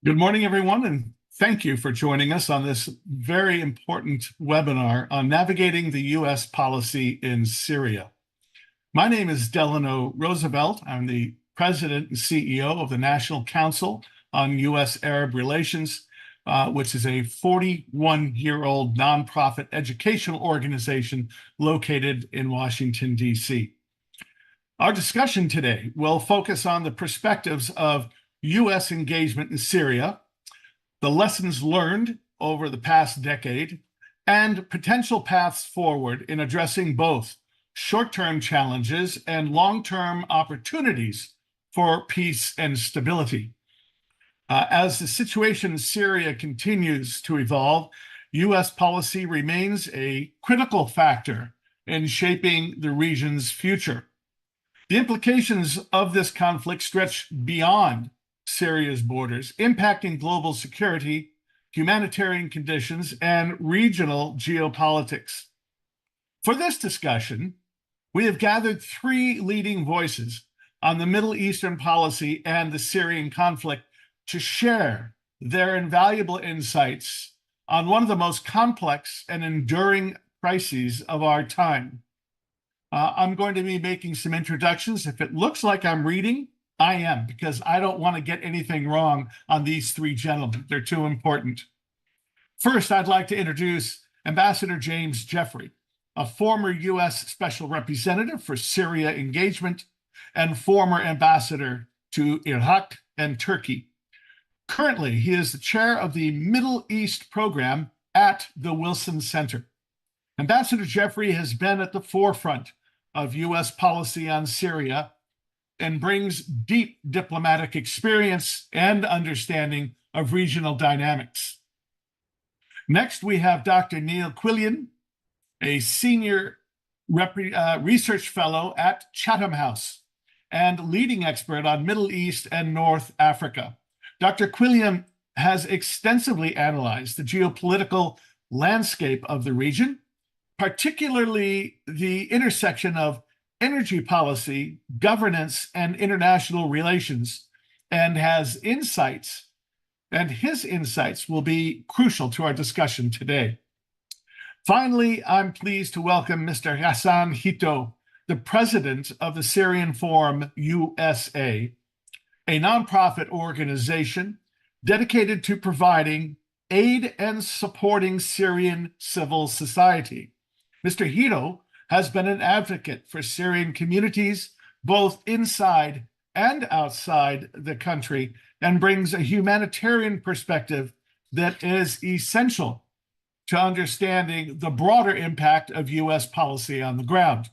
Good morning, everyone, and thank you for joining us on this very important webinar on navigating the U.S. policy in Syria. My name is Delano Roosevelt. I'm the President and CEO of the National Council on U.S.-Arab Relations, which is a 41-year-old nonprofit educational organization located in Washington, D.C. Our discussion today will focus on the perspectives of U.S. engagement in Syria, the lessons learned over the past decade, and potential paths forward in addressing both short-term challenges and long-term opportunities for peace and stability. As the situation in Syria continues to evolve, U.S. policy remains a critical factor in shaping the region's future. The implications of this conflict stretch beyond Syria's borders, impacting global security, humanitarian conditions, and regional geopolitics. For this discussion, we have gathered three leading voices on the Middle Eastern policy and the Syrian conflict to share their invaluable insights on one of the most complex and enduring crises of our time. I'm going to be making some introductions. If it looks like I'm reading, I am, because I don't want to get anything wrong on these three gentlemen. They're too important. First, I'd like to introduce Ambassador James Jeffrey, a former U.S. Special Representative for Syria engagement and former ambassador to Iraq and Turkey. Currently, he is the chair of the Middle East program at the Wilson Center. Ambassador Jeffrey has been at the forefront of U.S. policy on Syria and brings deep diplomatic experience and understanding of regional dynamics. Next, we have Dr. Neil Quilliam, a senior research fellow at Chatham House and leading expert on Middle East and North Africa. Dr. Quilliam has extensively analyzed the geopolitical landscape of the region, particularly the intersection of energy policy, governance, and international relations, and has insights, and his insights will be crucial to our discussion today. Finally, I'm pleased to welcome Mr. Ghassan Hitto, the president of the Syrian Forum USA, a nonprofit organization dedicated to providing aid and supporting Syrian civil society. Mr. Hitto has been an advocate for Syrian communities, both inside and outside the country, and brings a humanitarian perspective that is essential to understanding the broader impact of U.S. policy on the ground.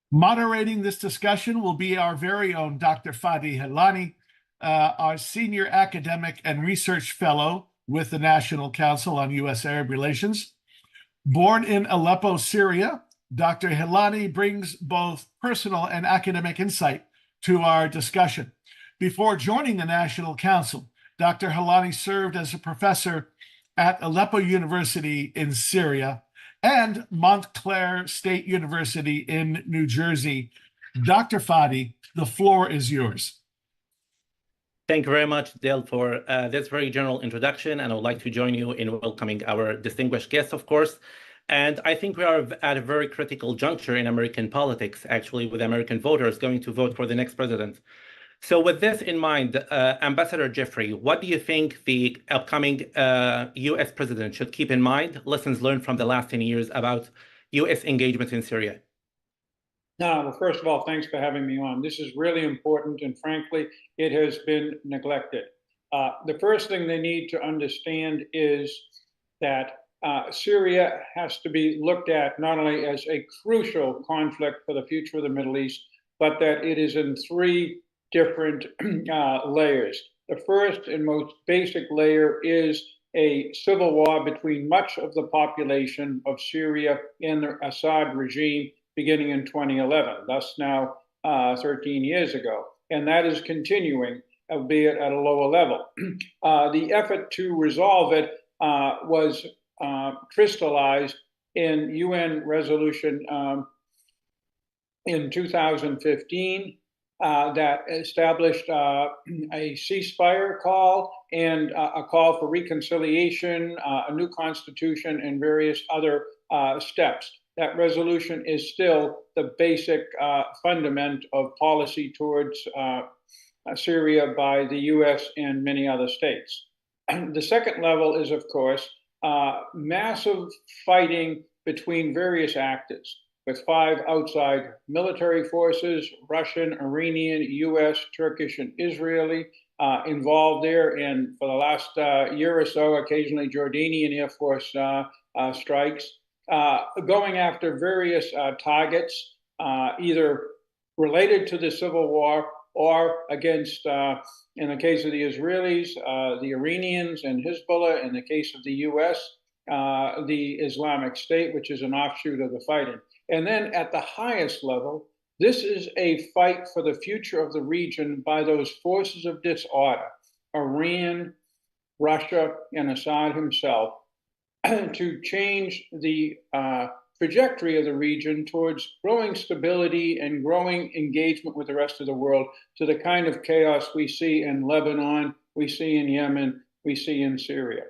Moderating this discussion will be our very own Dr. Fadi Helani, our senior academic and research fellow with the National Council on U.S.-Arab Relations. Born in Aleppo, Syria, Dr. Helani brings both personal and academic insight to our discussion. Before joining the National Council, Dr. Helani served as a professor at Aleppo University in Syria and Montclair State University in New Jersey. Dr. Fadi, the floor is yours. Thank you very much, Del, for this very general introduction, and I would like to join you in welcoming our distinguished guests, of course. And I think we are at a very critical juncture in American politics, actually, with American voters going to vote for the next president. So with this in mind, Ambassador Jeffrey, what do you think the upcoming U.S. president should keep in mind, lessons learned from the last 10 years about U.S. engagement in Syria? Well, first of all, thanks for having me on. This is really important, and frankly, it has been neglected. The first thing they need to understand is that Syria has to be looked at not only as a crucial conflict for the future of the Middle East, but that it is in three different layers. The first and most basic layer is a civil war between much of the population of Syria and the Assad regime beginning in 2011, thus now 13 years ago. And that is continuing, albeit at a lower level. The effort to resolve it was crystallized in UN resolution in 2015, that established a ceasefire call and a call for reconciliation, a new constitution, and various other steps. That resolution is still the basic fundament of policy towards Syria by the US and many other states. And the second level is, of course, massive fighting between various actors, with 5 outside military forces, Russian, Iranian, US, Turkish, and Israeli involved there. And for the last year or so, occasionally Jordanian Air Force strikes, going after various targets, either related to the civil war or against, in the case of the Israelis, the Iranians and Hezbollah. In the case of the US, the Islamic State, which is an offshoot of the fighting. And then at the highest level, this is a fight for the future of the region by those forces of disorder, Iran, Russia, and Assad himself, to change the trajectory of the region towards growing stability and growing engagement with the rest of the world, to the kind of chaos we see in Lebanon, we see in Yemen, we see in Syria.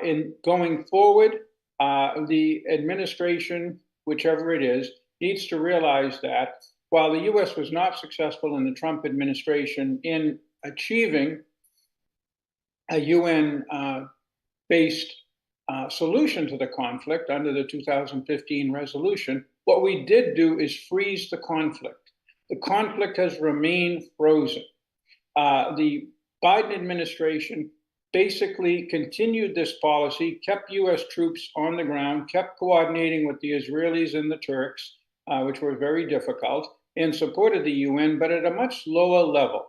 In going forward, the administration, whichever it is, needs to realize that while the US was not successful in the Trump administration in achieving a UN-based solution to the conflict under the 2015 resolution, what we did do is freeze the conflict. The conflict has remained frozen. The Biden administration basically continued this policy, kept US troops on the ground, kept coordinating with the Israelis and the Turks, which were very difficult, and supported the UN, but at a much lower level,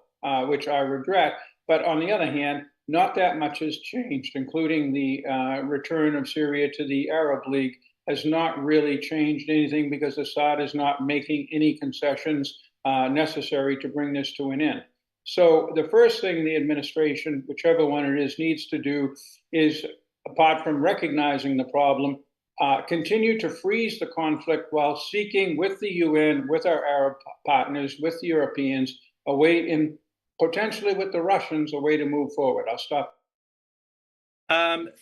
which I regret. But on the other hand, not that much has changed, including the return of Syria to the Arab League has not really changed anything, because Assad is not making any concessions necessary to bring this to an end. So the first thing the administration, whichever one it is, needs to do is, apart from recognizing the problem, continue to freeze the conflict while seeking with the UN, with our Arab partners, with the Europeans, a way in, potentially with the Russians, a way to move forward. I'll stop.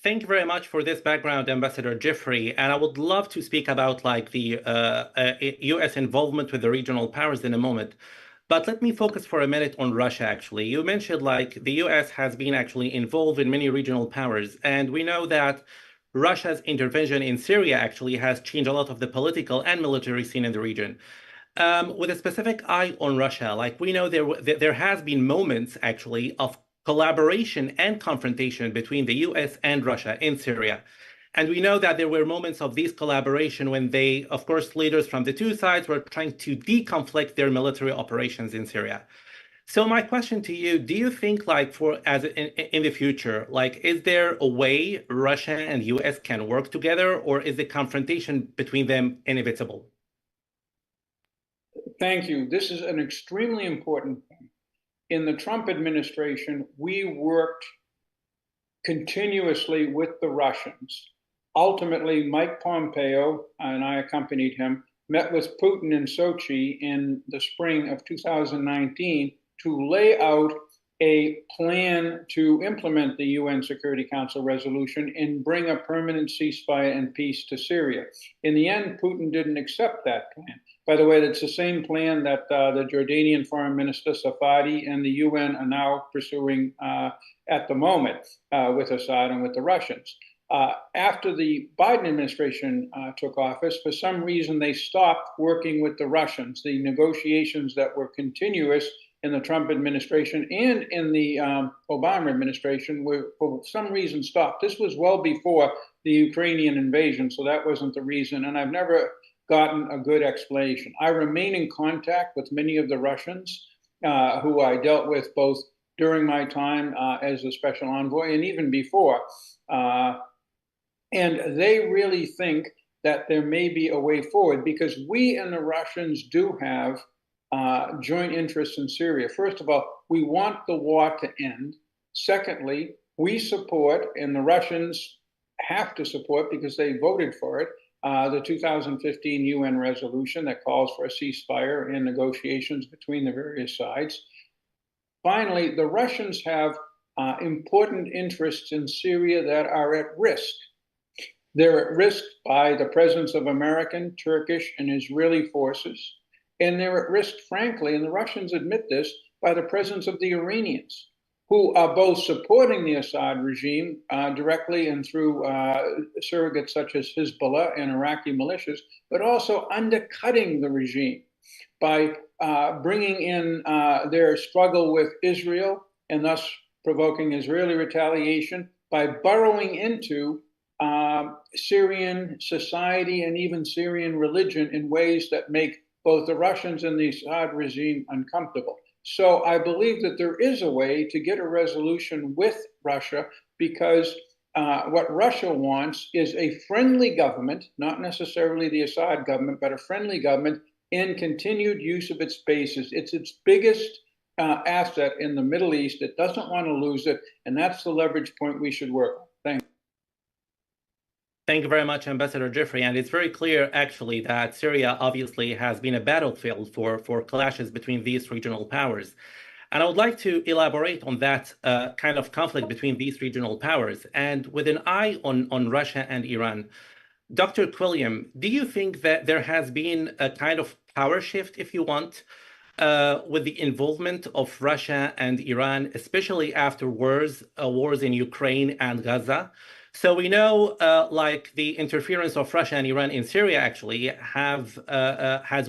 Thank you very much for this background, Ambassador Jeffrey. And I would love to speak about like the US involvement with the regional powers in a moment. But let me focus for a minute on Russia, actually. You mentioned like the US has been actually involved in many regional powers. And we know that Russia's intervention in Syria actually has changed a lot of the political and military scene in the region. With a specific eye on Russia, like we know there has been moments actually of collaboration and confrontation between the US and Russia in Syria. And we know that there were moments of this collaboration when they, of course, leaders from the two sides were trying to deconflict their military operations in Syria. So my question to you, do you think like in the future, like is there a way Russia and US can work together, or is the confrontation between them inevitable? Thank you. This is an extremely important thing. In the Trump administration, we worked continuously with the Russians. Ultimately, Mike Pompeo, and I accompanied him, met with Putin in Sochi in the spring of 2019 to lay out a plan to implement the UN Security Council resolution and bring a permanent ceasefire and peace to Syria. In the end, Putin didn't accept that plan. By the way, that's the same plan that the Jordanian Foreign Minister Safadi and the UN are now pursuing at the moment with Assad and with the Russians. After the Biden administration took office, for some reason they stopped working with the Russians. The negotiations that were continuous in the Trump administration and in the Obama administration were for some reason stopped. This was well before the Ukrainian invasion, so that wasn't the reason. And I've never gotten a good explanation. I remain in contact with many of the Russians who I dealt with both during my time as a special envoy and even before. And they really think that there may be a way forward, because we and the Russians do have joint interests in Syria. First of all, we want the war to end. Secondly, we support, and the Russians have to support because they voted for it, the 2015 UN resolution that calls for a ceasefire and negotiations between the various sides. Finally, the Russians have important interests in Syria that are at risk. They're at risk by the presence of American, Turkish, and Israeli forces. And they're at risk, frankly, and the Russians admit this, by the presence of the Iranians, who are both supporting the Assad regime directly and through surrogates such as Hezbollah and Iraqi militias, but also undercutting the regime by bringing in their struggle with Israel and thus provoking Israeli retaliation, by burrowing into Syrian society and even Syrian religion in ways that make both the Russians and the Assad regime uncomfortable. So I believe that there is a way to get a resolution with Russia, because what Russia wants is a friendly government, not necessarily the Assad government, but a friendly government in continued use of its bases. It's its biggest asset in the Middle East. It doesn't want to lose it, and that's the leverage point we should work on. Thank you. Thank you very much, Ambassador Jeffrey. And it's very clear, actually, that Syria obviously has been a battlefield for clashes between these regional powers. And I would like to elaborate on that kind of conflict between these regional powers. And with an eye on Russia and Iran, Dr. Quilliam, do you think that there has been a kind of power shift, if you want, with the involvement of Russia and Iran, especially after wars in Ukraine and Gaza? So we know, like the interference of Russia and Iran in Syria actually has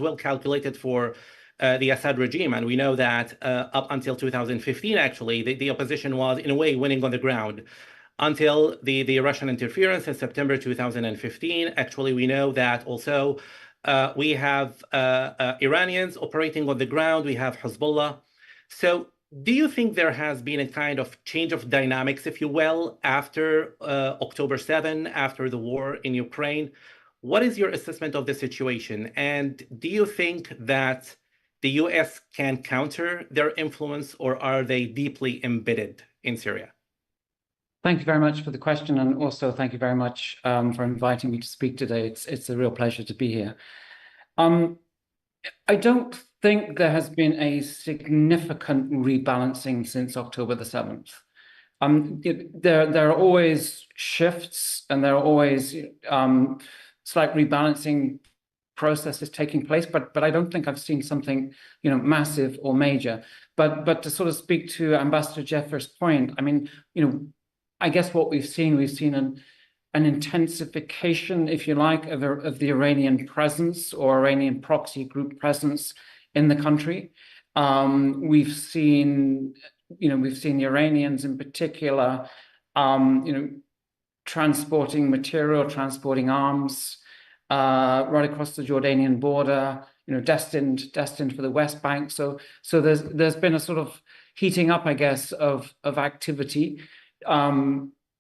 well calculated for the Assad regime, and we know that up until 2015, actually, the opposition was in a way winning on the ground until the Russian interference in September 2015. Actually, we know that also we have Iranians operating on the ground. We have Hezbollah. So do you think there has been a kind of change of dynamics, if you will, after October 7, after the war in Ukraine? What is your assessment of the situation? And do you think that the US can counter their influence, or are they deeply embedded in Syria? Thank you very much for the question, and also thank you very much for inviting me to speak today. It's a real pleasure to be here. I don't think there has been a significant rebalancing since October the 7th. There are always shifts, and there are always slight rebalancing processes taking place, but I don't think I've seen something massive or major. But to sort of speak to Ambassador Jeffrey's point, I mean, I guess what we've seen an intensification, if you like, of the Iranian presence or Iranian proxy group presence in the country. We've seen the Iranians in particular, transporting material, transporting arms right across the Jordanian border, destined for the West Bank. So there's been a sort of heating up, I guess, of activity.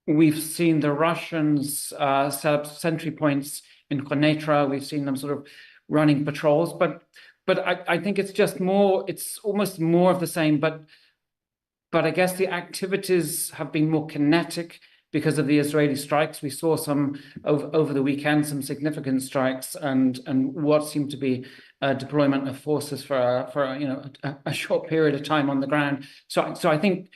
We've seen the Russians set up sentry points in Quneitra. We've seen them sort of running patrols, but I think it's just more. It's almost more of the same. But I guess the activities have been more kinetic because of the Israeli strikes. We saw some over the weekend, some significant strikes, and what seemed to be a deployment of forces for a short period of time on the ground. So I think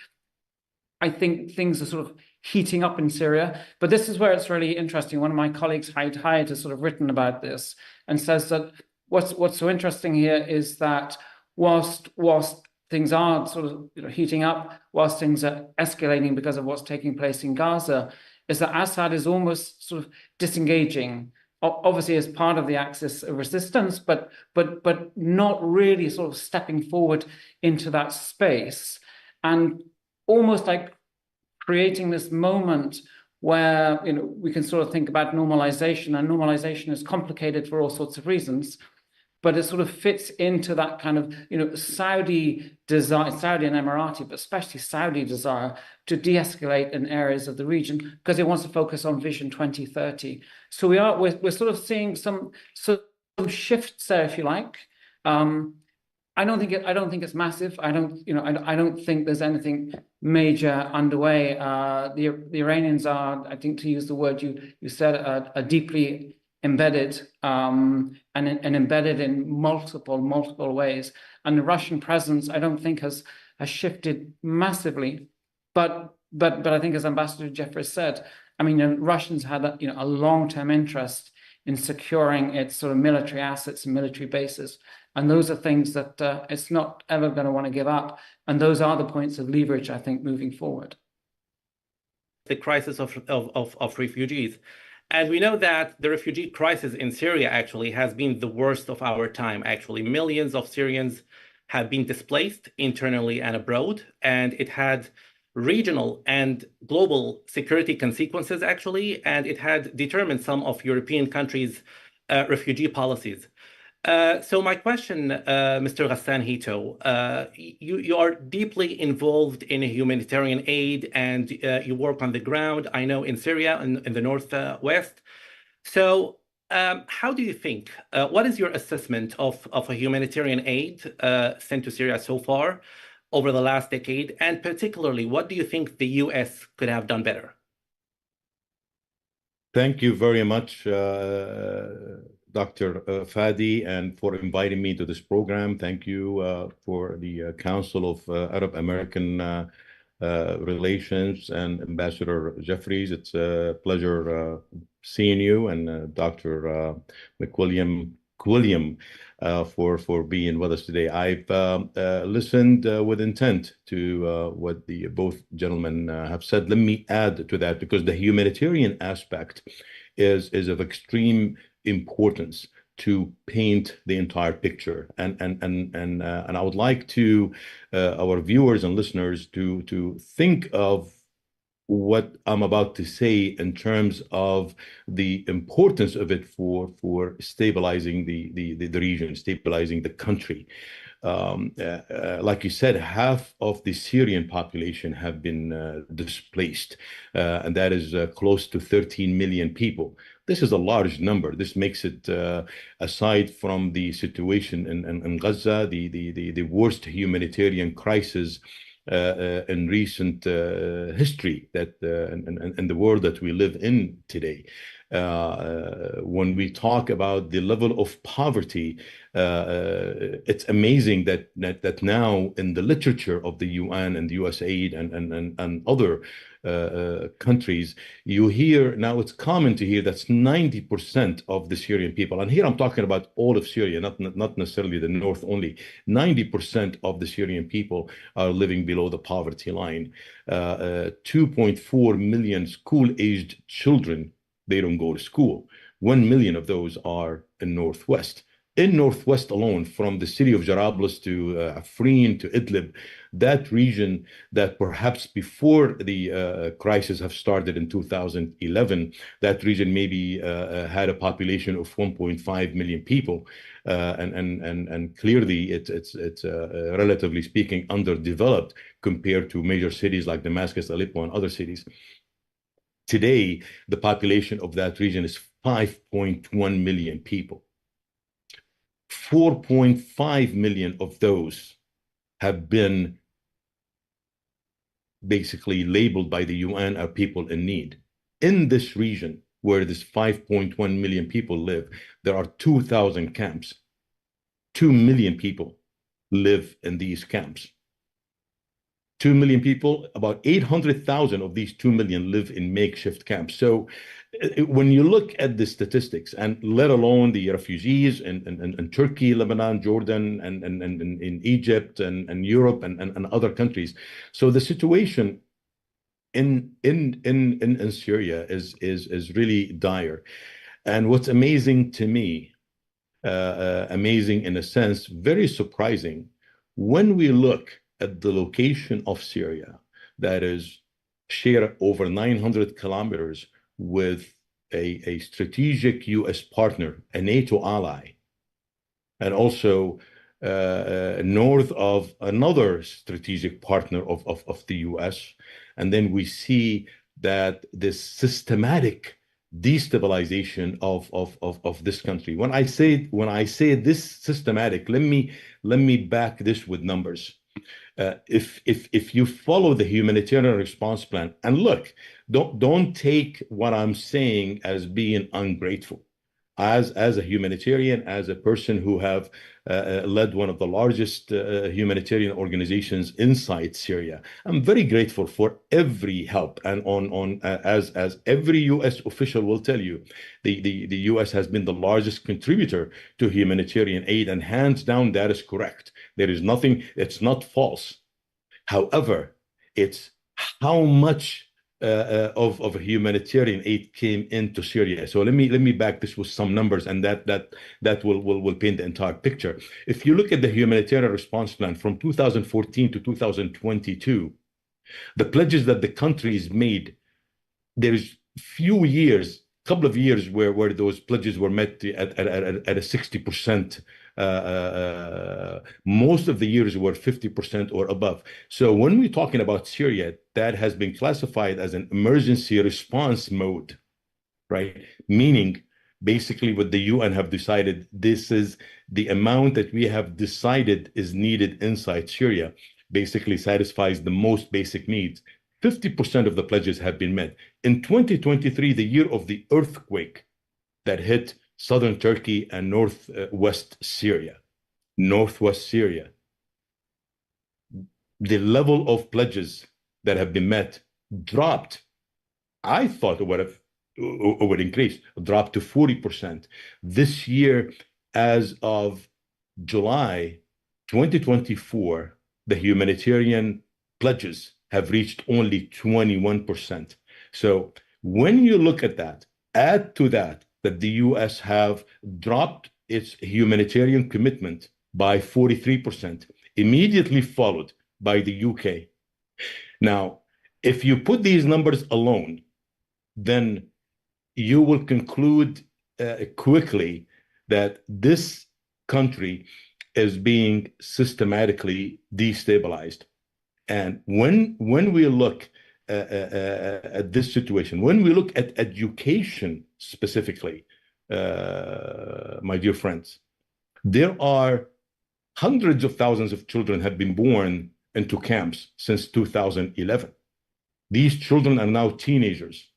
things are sort of heating up in Syria, but this is where it's really interesting. One of my colleagues, Haidt, has sort of written about this and says that what's so interesting here is that whilst things are sort of heating up, whilst things are escalating because of what's taking place in Gaza, is that Assad is almost sort of disengaging, obviously as part of the axis of resistance, but not really sort of stepping forward into that space, and almost like creating this moment where we can sort of think about normalization, and normalization is complicated for all sorts of reasons, but it sort of fits into that kind of Saudi desire, Saudi and Emirati, but especially Saudi desire to de-escalate in areas of the region because it wants to focus on Vision 2030. So we're sort of seeing some shifts there, if you like. I don't think it's massive. I don't think there's anything major underway. The Iranians are, I think, to use the word you said, are deeply embedded and embedded in multiple ways. And the Russian presence, I don't think has shifted massively, but I think, as Ambassador Jeffries said, I mean, the Russians had a long-term interest in securing its sort of military assets and military bases, and those are things that it's not ever going to want to give up. And those are the points of leverage, I think, moving forward. The crisis of refugees. And we know that the refugee crisis in Syria actually has been the worst of our time. Actually, millions of Syrians have been displaced internally and abroad, and it had regional and global security consequences, actually, and it had determined some of European countries' refugee policies. So my question, Mr. Ghassan Hitto, you are deeply involved in humanitarian aid, and you work on the ground, I know, in Syria and in the northwest. So how do you think, what is your assessment of a humanitarian aid sent to Syria so far over the last decade? And particularly, what do you think the US could have done better? Thank you very much, Dr. Fadi, and for inviting me to this program. Thank you for the Council of Arab American Relations and Ambassador Jeffries. It's a pleasure seeing you, and Dr. Quilliam for being with us today. I've listened with intent to what the both gentlemen have said. Let me add to that, because the humanitarian aspect is of extreme importance to paint the entire picture, and I would like to our viewers and listeners to think of what I'm about to say in terms of the importance of it for stabilizing the region, stabilizing the country. Like you said, half of the Syrian population have been displaced, and that is close to 13 million people. This is a large number. This makes it, aside from the situation in Gaza, the worst humanitarian crisis in recent history that in the world that we live in today. When we talk about the level of poverty, it's amazing that now in the literature of the UN and the USAID and other countries, you hear now, it's common to hear that's 90% of the Syrian people, and here I'm talking about all of Syria, not necessarily the north only. 90% of the Syrian people are living below the poverty line. 2.4 million school-aged children, they don't go to school. 1 million of those are in Northwest. In Northwest alone, from the city of Jarablus to Afrin to Idlib, that region that perhaps before the crisis have started in 2011, that region maybe had a population of 1.5 million people, and clearly it's relatively speaking underdeveloped compared to major cities like Damascus, Aleppo, and other cities. Today, the population of that region is 5.1 million people. 4.5 million of those have been basically labeled by the UN as people in need. In this region, where this 5.1 million people live, there are 2,000 camps. 2 million people live in these camps. 2 million people, about 800,000 of these 2 million live in makeshift camps. So when you look at the statistics, and let alone the refugees in Turkey, Lebanon, Jordan, and in Egypt and Europe and other countries, so the situation in Syria is really dire. And what's amazing to me, amazing in a sense, very surprising, when we look at the location of Syria, that is shared over 900 kilometers with a strategic US partner, a NATO ally, and also north of another strategic partner of the US. And then we see that this systematic destabilization of this country. When I say this systematic, let me back this with numbers. If you follow the humanitarian response plan, and look, don't take what I'm saying as being ungrateful. as a humanitarian, as a person who have led one of the largest humanitarian organizations inside Syria. I'm very grateful for every help, and as every U.S. official will tell you, the U.S. has been the largest contributor to humanitarian aid, and hands down, that is correct. There is nothing, it's not false. However, it's how much of a humanitarian aid came into Syria. So let me back this with some numbers, and that will paint the entire picture. If you look at the humanitarian response plan from 2014 to 2022, the pledges that the countries made, there's few years, couple of years where those pledges were met at a 60%. Most of the years were 50% or above. So when we're talking about Syria, that has been classified as an emergency response mode, right? Meaning, basically what the UN have decided, this is the amount that we have decided is needed inside Syria, basically satisfies the most basic needs. 50% of the pledges have been met. In 2023, the year of the earthquake that hit southern Turkey and northwest Syria, the level of pledges that have been met dropped. I thought it would increase, dropped to 40%. This year, as of July 2024, the humanitarian pledges have reached only 21%. So when you look at that, add to that the U.S. have dropped its humanitarian commitment by 43%, immediately followed by the UK. Now, if you put these numbers alone, then you will conclude quickly that this country is being systematically destabilized. And when we look at this situation, when we look at education specifically, my dear friends, there are hundreds of thousands of children have been born into camps since 2011. These children are now teenagers.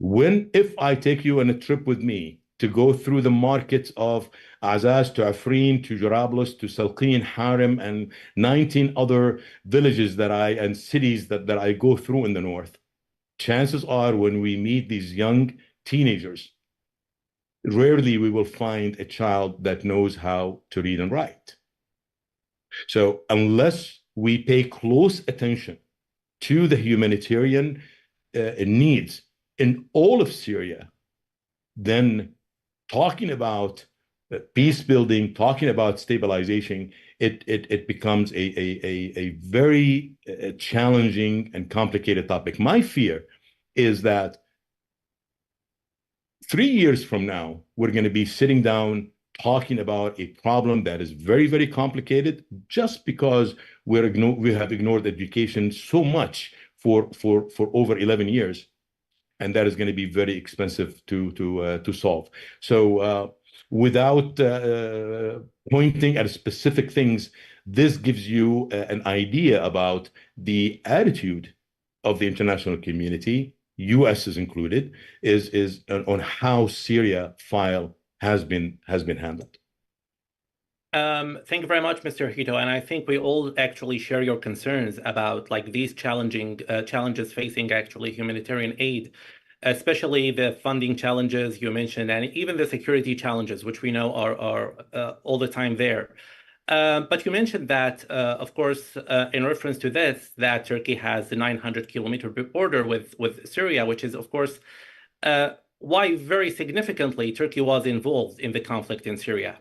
If I take you on a trip with me to go through the markets of Azaz to Afrin to Jarablus to Salqin, Harim, and 19 other villages and cities that I go through in the north, chances are when we meet these young teenagers, rarely we will find a child that knows how to read and write. So unless we pay close attention to the humanitarian needs in all of Syria, then talking about peace building, talking about stabilization, it becomes a very challenging and complicated topic. My fear is that 3 years from now, we're going to be sitting down talking about a problem that is very, very complicated just because we have ignored education so much for over 11 years. And that is going to be very expensive to solve. So without pointing at specific things, this gives you an idea about the attitude of the international community, U.S. is included, is on how Syria file has been handled. Thank you very much, Mr. Hitto. And I think we all actually share your concerns about these challenges facing actually humanitarian aid, especially the funding challenges you mentioned, and even the security challenges, which we know are all the time there. But you mentioned that, of course, in reference to this, that Turkey has the 900-kilometer border with Syria, which is, of course, why very significantly Turkey was involved in the conflict in Syria.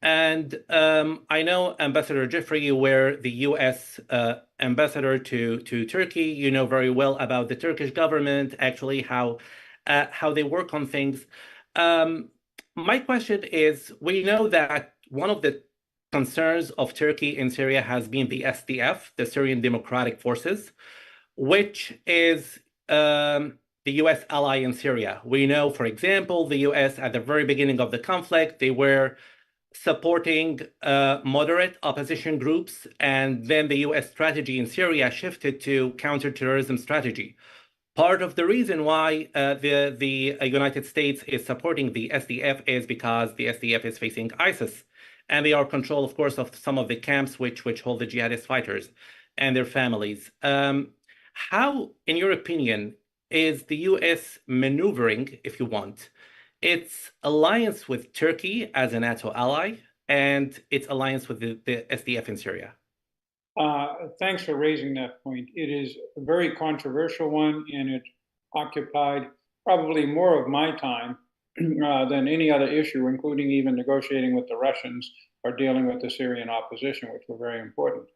And I know, Ambassador Jeffrey, you were the U.S. ambassador to Turkey. You know very well about the Turkish government, actually how they work on things. My question is, we know that one of the concerns of Turkey in Syria has been the SDF, the Syrian Democratic Forces, which is the U.S. ally in Syria. We know, for example, the U.S. at the very beginning of the conflict, they were supporting moderate opposition groups, and then the U.S. strategy in Syria shifted to counterterrorism strategy. part of the reason why the United States is supporting the SDF is because the SDF is facing ISIS, and they are control, of course, of some of the camps which hold the jihadist fighters and their families. How, in your opinion, is the U.S. maneuvering, if you want, its alliance with Turkey as a NATO ally and its alliance with the SDF in Syria? Thanks for raising that point. It is a very controversial one, and it occupied probably more of my time than any other issue, including even negotiating with the Russians or dealing with the Syrian opposition, which were very important.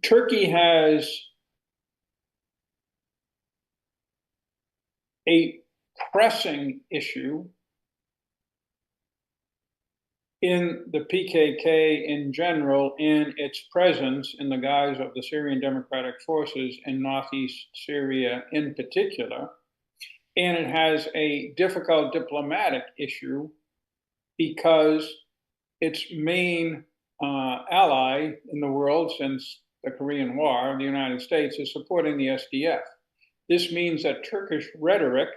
Turkey has a pressing issue in the PKK in general, in its presence in the guise of the Syrian Democratic Forces in northeast Syria in particular. And it has a difficult diplomatic issue because its main ally in the world since the Korean War, the United States, is supporting the SDF. This means that Turkish rhetoric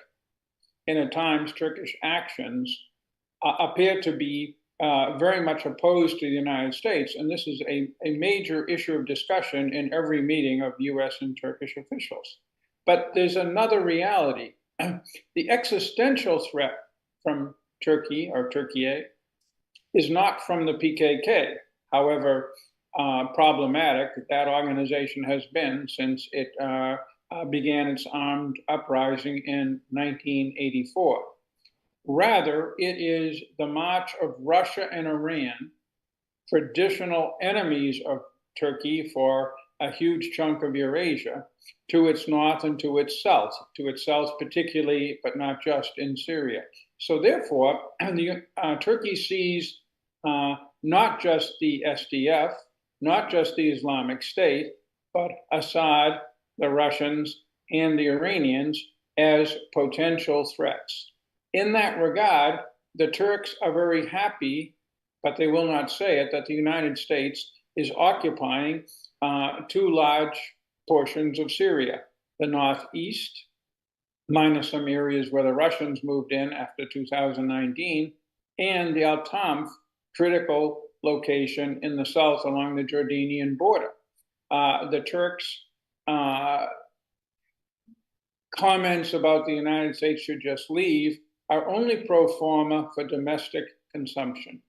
and at times Turkish actions appear to be very much opposed to the United States. And this is a major issue of discussion in every meeting of US and Turkish officials. But there's another reality. The existential threat from Turkey or Turkey is not from the PKK, however problematic that organization has been since it began its armed uprising in 1984. Rather, it is the march of Russia and Iran, traditional enemies of Turkey for a huge chunk of Eurasia, to its north and to its south particularly, but not just in Syria. So therefore, Turkey sees not just the SDF, not just the Islamic State, but Assad, the Russians, and the Iranians as potential threats. In that regard, the Turks are very happy, but they will not say it, that the United States is occupying two large portions of Syria, the northeast, minus some areas where the Russians moved in after 2019, and the Al-Tamf, critical location in the south along the Jordanian border. The Turks' comments about the United States should just leave are only pro forma for domestic consumption.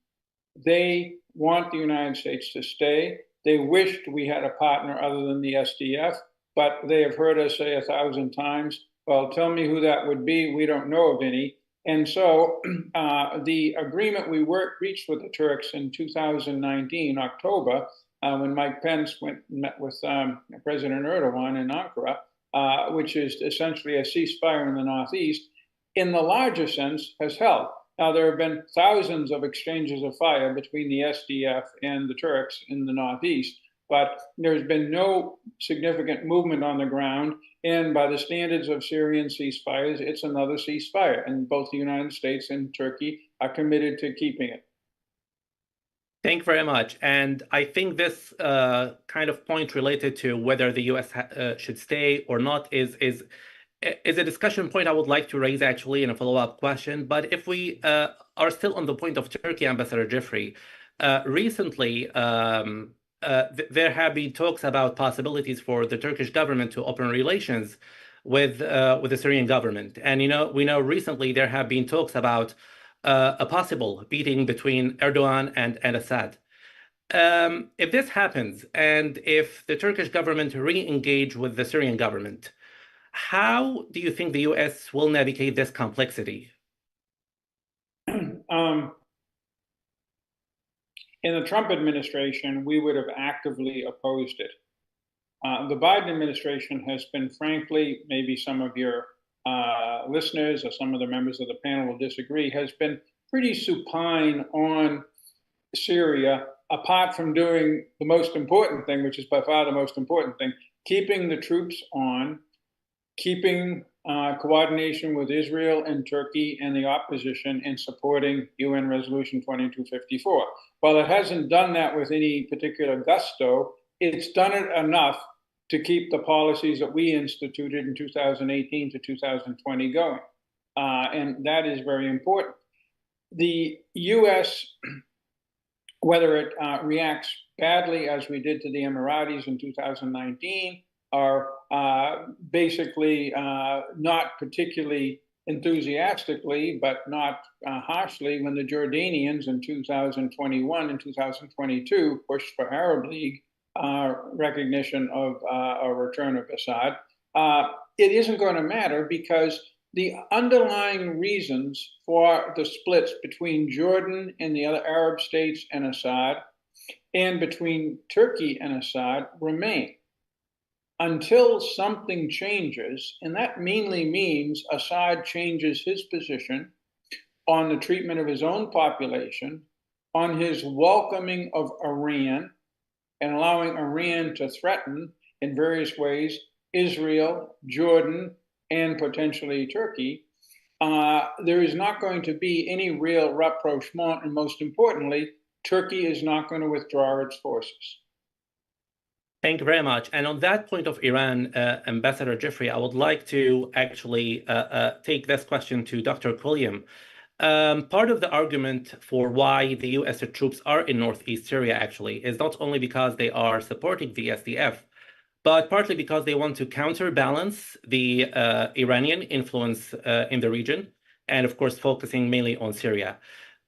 They want the United States to stay. They wished we had a partner other than the SDF, but they have heard us say 1,000 times, well, tell me who that would be. We don't know of any. And so the agreement we reached with the Turks in 2019, October, when Mike Pence went and met with President Erdogan in Ankara, which is essentially a ceasefire in the northeast, in the larger sense, has held. Now, there have been thousands of exchanges of fire between the SDF and the Turks in the northeast, but there's been no significant movement on the ground. And by the standards of Syrian ceasefires, it's another ceasefire. And both the United States and Turkey are committed to keeping it. Thank you very much. And I think this kind of point related to whether the U.S. should stay or not is a discussion point I would like to raise actually in a follow-up question. But if we are still on the point of Turkey, Ambassador Jeffrey, recently there have been talks about possibilities for the Turkish government to open relations with the Syrian government. And we know recently there have been talks about a possible meeting between Erdogan and Assad. If this happens, and if the Turkish government re-engage with the Syrian government, how do you think the U.S. will navigate this complexity? In the Trump administration, we would have actively opposed it. The Biden administration has been, frankly, maybe some of your listeners or some of the members of the panel will disagree, has been pretty supine on Syria, apart from doing the most important thing, which is by far the most important thing, keeping the troops on, keeping coordination with Israel and Turkey and the opposition in supporting UN Resolution 2254. While it hasn't done that with any particular gusto, it's done it enough to keep the policies that we instituted in 2018 to 2020 going. And that is very important. The U.S., whether it reacts badly as we did to the Emiratis in 2019, or basically not particularly enthusiastically, but not harshly, when the Jordanians in 2021 and 2022 pushed for Arab League recognition of a return of Assad. It isn't going to matter, because the underlying reasons for the splits between Jordan and the other Arab states and Assad, and between Turkey and Assad, remain. Until something changes, and that mainly means Assad changes his position on the treatment of his own population, on his welcoming of Iran, and allowing Iran to threaten in various ways Israel, Jordan, and potentially Turkey, there is not going to be any real rapprochement, and most importantly, Turkey is not going to withdraw its forces. Thank you very much. And on that point of Iran, Ambassador Jeffrey, I would like to actually take this question to Dr. Quilliam. Part of the argument for why the U.S. troops are in northeast Syria actually is not only because they are supporting the SDF, but partly because they want to counterbalance the Iranian influence in the region, and of course focusing mainly on Syria.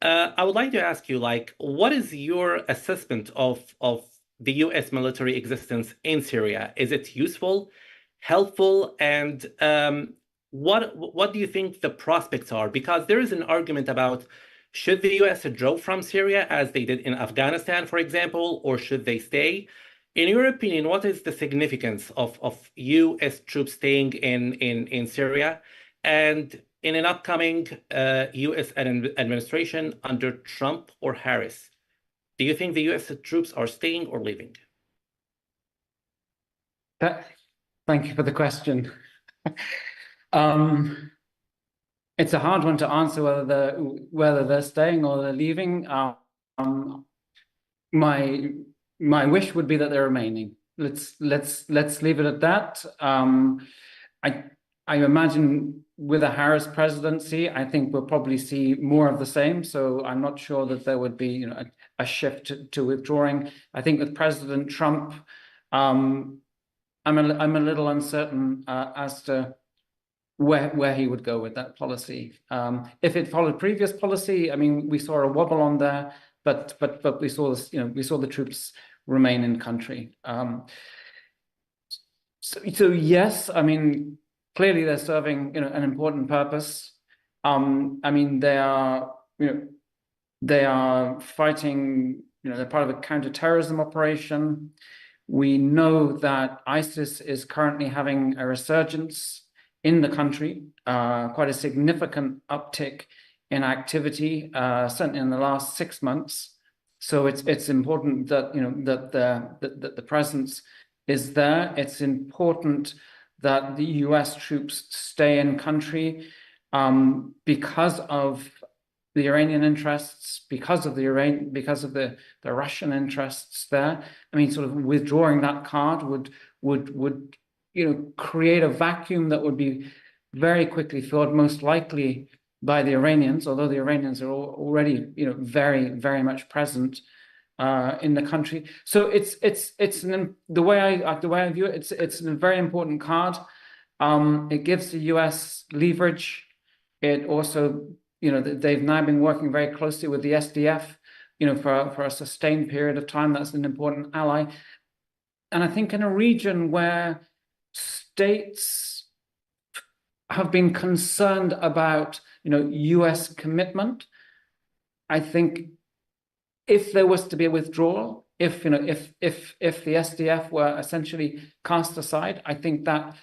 I would like to ask you, like, what is your assessment of the U.S. military existence in Syria? Is it useful, helpful, and what do you think the prospects are? Because there is an argument about, should the U.S. withdraw from Syria as they did in Afghanistan, for example, or should they stay? In your opinion, what is the significance of U.S. troops staying in Syria, and in an upcoming U.S. administration under Trump or Harris? Do you think the U.S. troops are staying or leaving? Thank you for the question. It's a hard one to answer whether they're staying or they're leaving. My wish would be that they're remaining. Let's leave it at that. I imagine with a Harris presidency, I think we'll probably see more of the same. So I'm not sure that there would be, a shift to withdrawing. I think with President Trump, I'm a little uncertain as to where he would go with that policy. If it followed previous policy, I mean, we saw a wobble on there, but we saw this, we saw the troops remain in country. So yes, I mean, clearly they're serving, an important purpose. I mean, they are fighting, they're part of a counterterrorism operation. We know that ISIS is currently having a resurgence in the country, quite a significant uptick in activity, certainly in the last 6 months. So it's important that that the presence is there. It's important that the U.S. troops stay in country because of the Iranian interests, because of the Russian interests there. I mean, sort of withdrawing that card would create a vacuum that would be very quickly filled, most likely by the Iranians, although the Iranians are already very, very much present in the country. So the way I view it, it's a very important card. It gives the US leverage. It also, they've now been working very closely with the SDF, for a sustained period of time. That's an important ally. And I think in a region where states have been concerned about, US commitment, I think if there was to be a withdrawal, if the SDF were essentially cast aside, I think that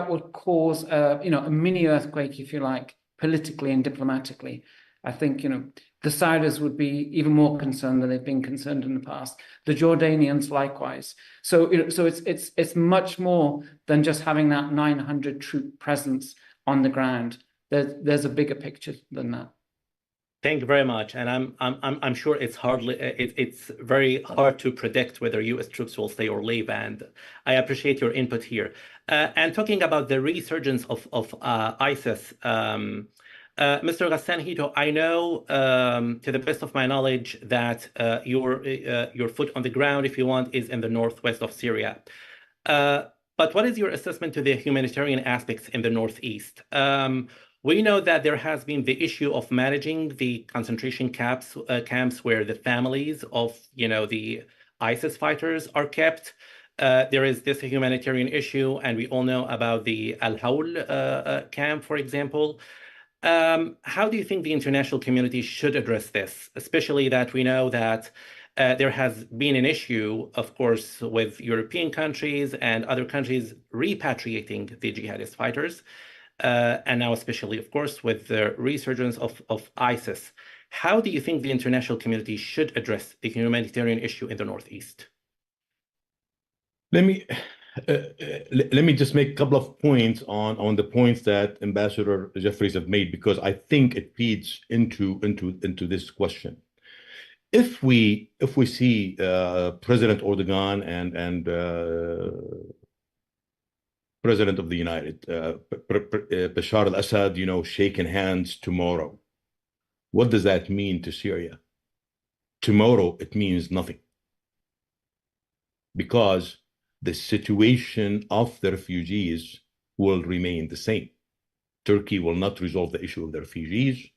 would cause a mini earthquake, if you like, politically and diplomatically. I think the Saudis would be even more concerned than they've been concerned in the past. The Jordanians likewise. So so it's much more than just having that 900 troop presence on the ground. There's a bigger picture than that. Thank you very much, and I'm sure it's very hard to predict whether U.S. troops will stay or leave, and I appreciate your input here. And talking about the resurgence of ISIS, Mr. Ghassan Hitto, I know to the best of my knowledge that your foot on the ground, if you want, is in the northwest of Syria. But what is your assessment to the humanitarian aspects in the northeast? We know that there has been the issue of managing the concentration camps where the families of, the ISIS fighters are kept. There is this humanitarian issue, and we all know about the Al-Hawl camp, for example. How do you think the international community should address this, especially that we know that there has been an issue, of course, with European countries and other countries repatriating the jihadist fighters, and now especially, of course, with the resurgence of ISIS. How do you think the international community should address the humanitarian issue in the Northeast? Let me just make a couple of points on the points that Ambassador Jeffries have made, because I think it feeds into this question. If we see President Erdogan and President of the United, Bashar al-Assad, shaking hands tomorrow, what does that mean to Syria? Tomorrow, it means nothing, because the situation of the refugees will remain the same. Turkey will not resolve the issue of the refugees.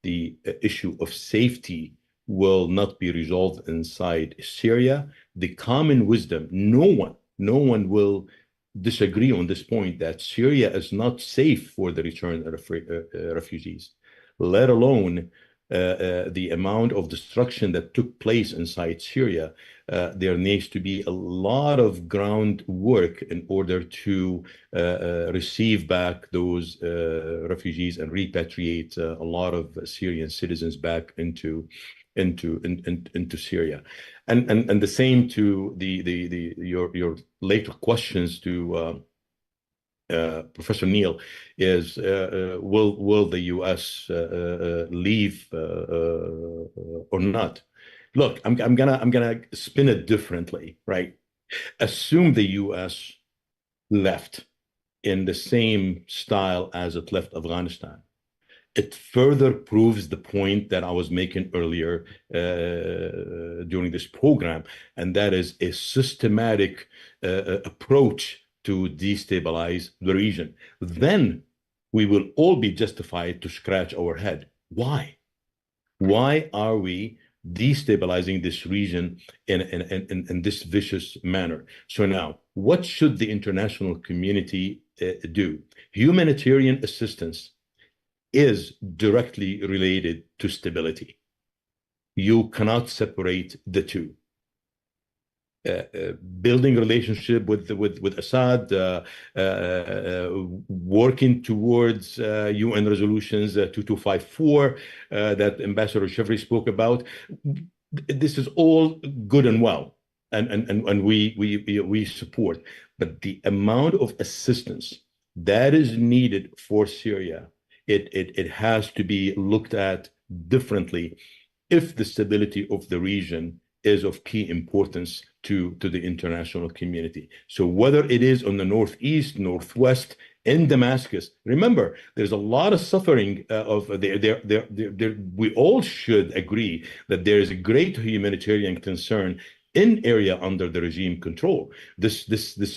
The issue of safety will not be resolved inside Syria. The common wisdom, no one will disagree on this point, that Syria is not safe for the return of refugees, let alone the amount of destruction that took place inside Syria. There needs to be a lot of groundwork in order to receive back those refugees and repatriate a lot of Syrian citizens back into Syria. And the same to your later questions to Professor Neil is will the U.S. leave or not? Look, I'm gonna spin it differently, right? Assume the U.S. left in the same style as it left Afghanistan. It further proves the point that I was making earlier during this program, and that is a systematic approach to destabilize the region. Then we will all be justified to scratch our head. Why? Why are we destabilizing this region in this vicious manner? So now, what should the international community do? Humanitarian assistance is directly related to stability. You cannot separate the two. Building relationship with Assad, working towards UN resolutions 2254 that Ambassador Jeffrey spoke about. This is all good and well, and we support. But the amount of assistance that is needed for Syria, it has to be looked at differently if the stability of the region is of key importance to the international community. So whether it is on the northeast, northwest, in Damascus, remember, there's a lot of suffering we all should agree that there is a great humanitarian concern in area under the regime control. This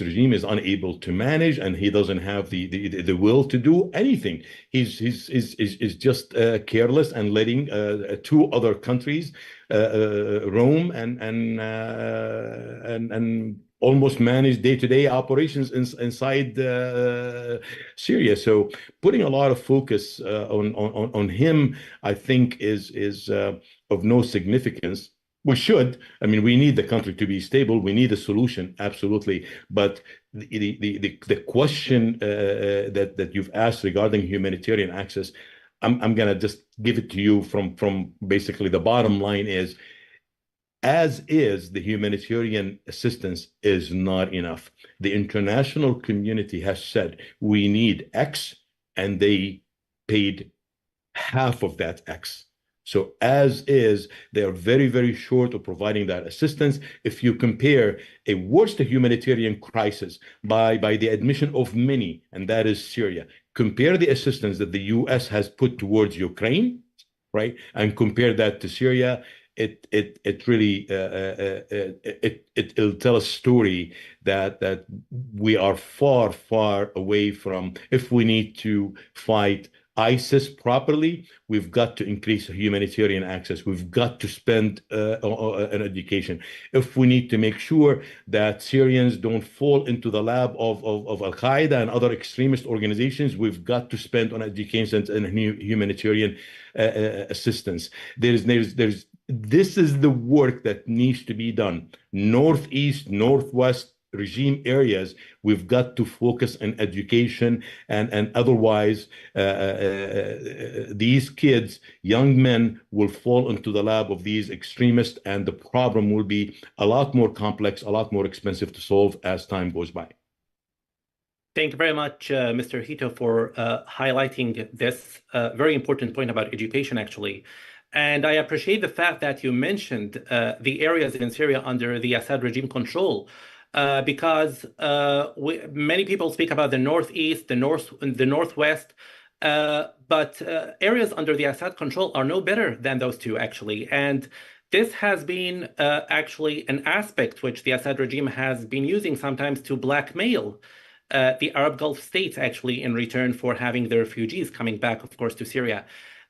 regime is unable to manage, and he doesn't have the will to do anything. He's just careless and letting two other countries roam and almost manage day-to-day operations inside Syria. So putting a lot of focus on him, I think, is of no significance. We should. I mean, we need the country to be stable. We need a solution, absolutely. But the question that you've asked regarding humanitarian access, I'm gonna just give it to you from basically the bottom line is, as is, the humanitarian assistance is not enough. The international community has said we need X, and they paid half of that X. So as is, they are very, very short of providing that assistance. If you compare a worse humanitarian crisis by the admission of many, and that is Syria, compare the assistance that the U.S. has put towards Ukraine, right, and compare that to Syria, it really it'll tell a story that we are far away from. If we need to fight ISIS properly, we've got to increase humanitarian access. We've got to spend on education. If we need to make sure that Syrians don't fall into the lab of Al-Qaeda and other extremist organizations, we've got to spend on education and humanitarian assistance. This is the work that needs to be done. Northeast, Northwest regime areas, we've got to focus on education, and otherwise these kids, young men, will fall into the lab of these extremists, and the problem will be a lot more complex, a lot more expensive to solve as time goes by. Thank you very much, Mr. Hitto, for highlighting this very important point about education, actually. And I appreciate the fact that you mentioned the areas in Syria under the Assad regime control, because many people speak about the Northeast, the Northwest, but areas under the Assad control are no better than those two, actually. And this has been actually an aspect which the Assad regime has been using sometimes to blackmail the Arab Gulf states, actually, in return for having the refugees coming back, of course, to Syria.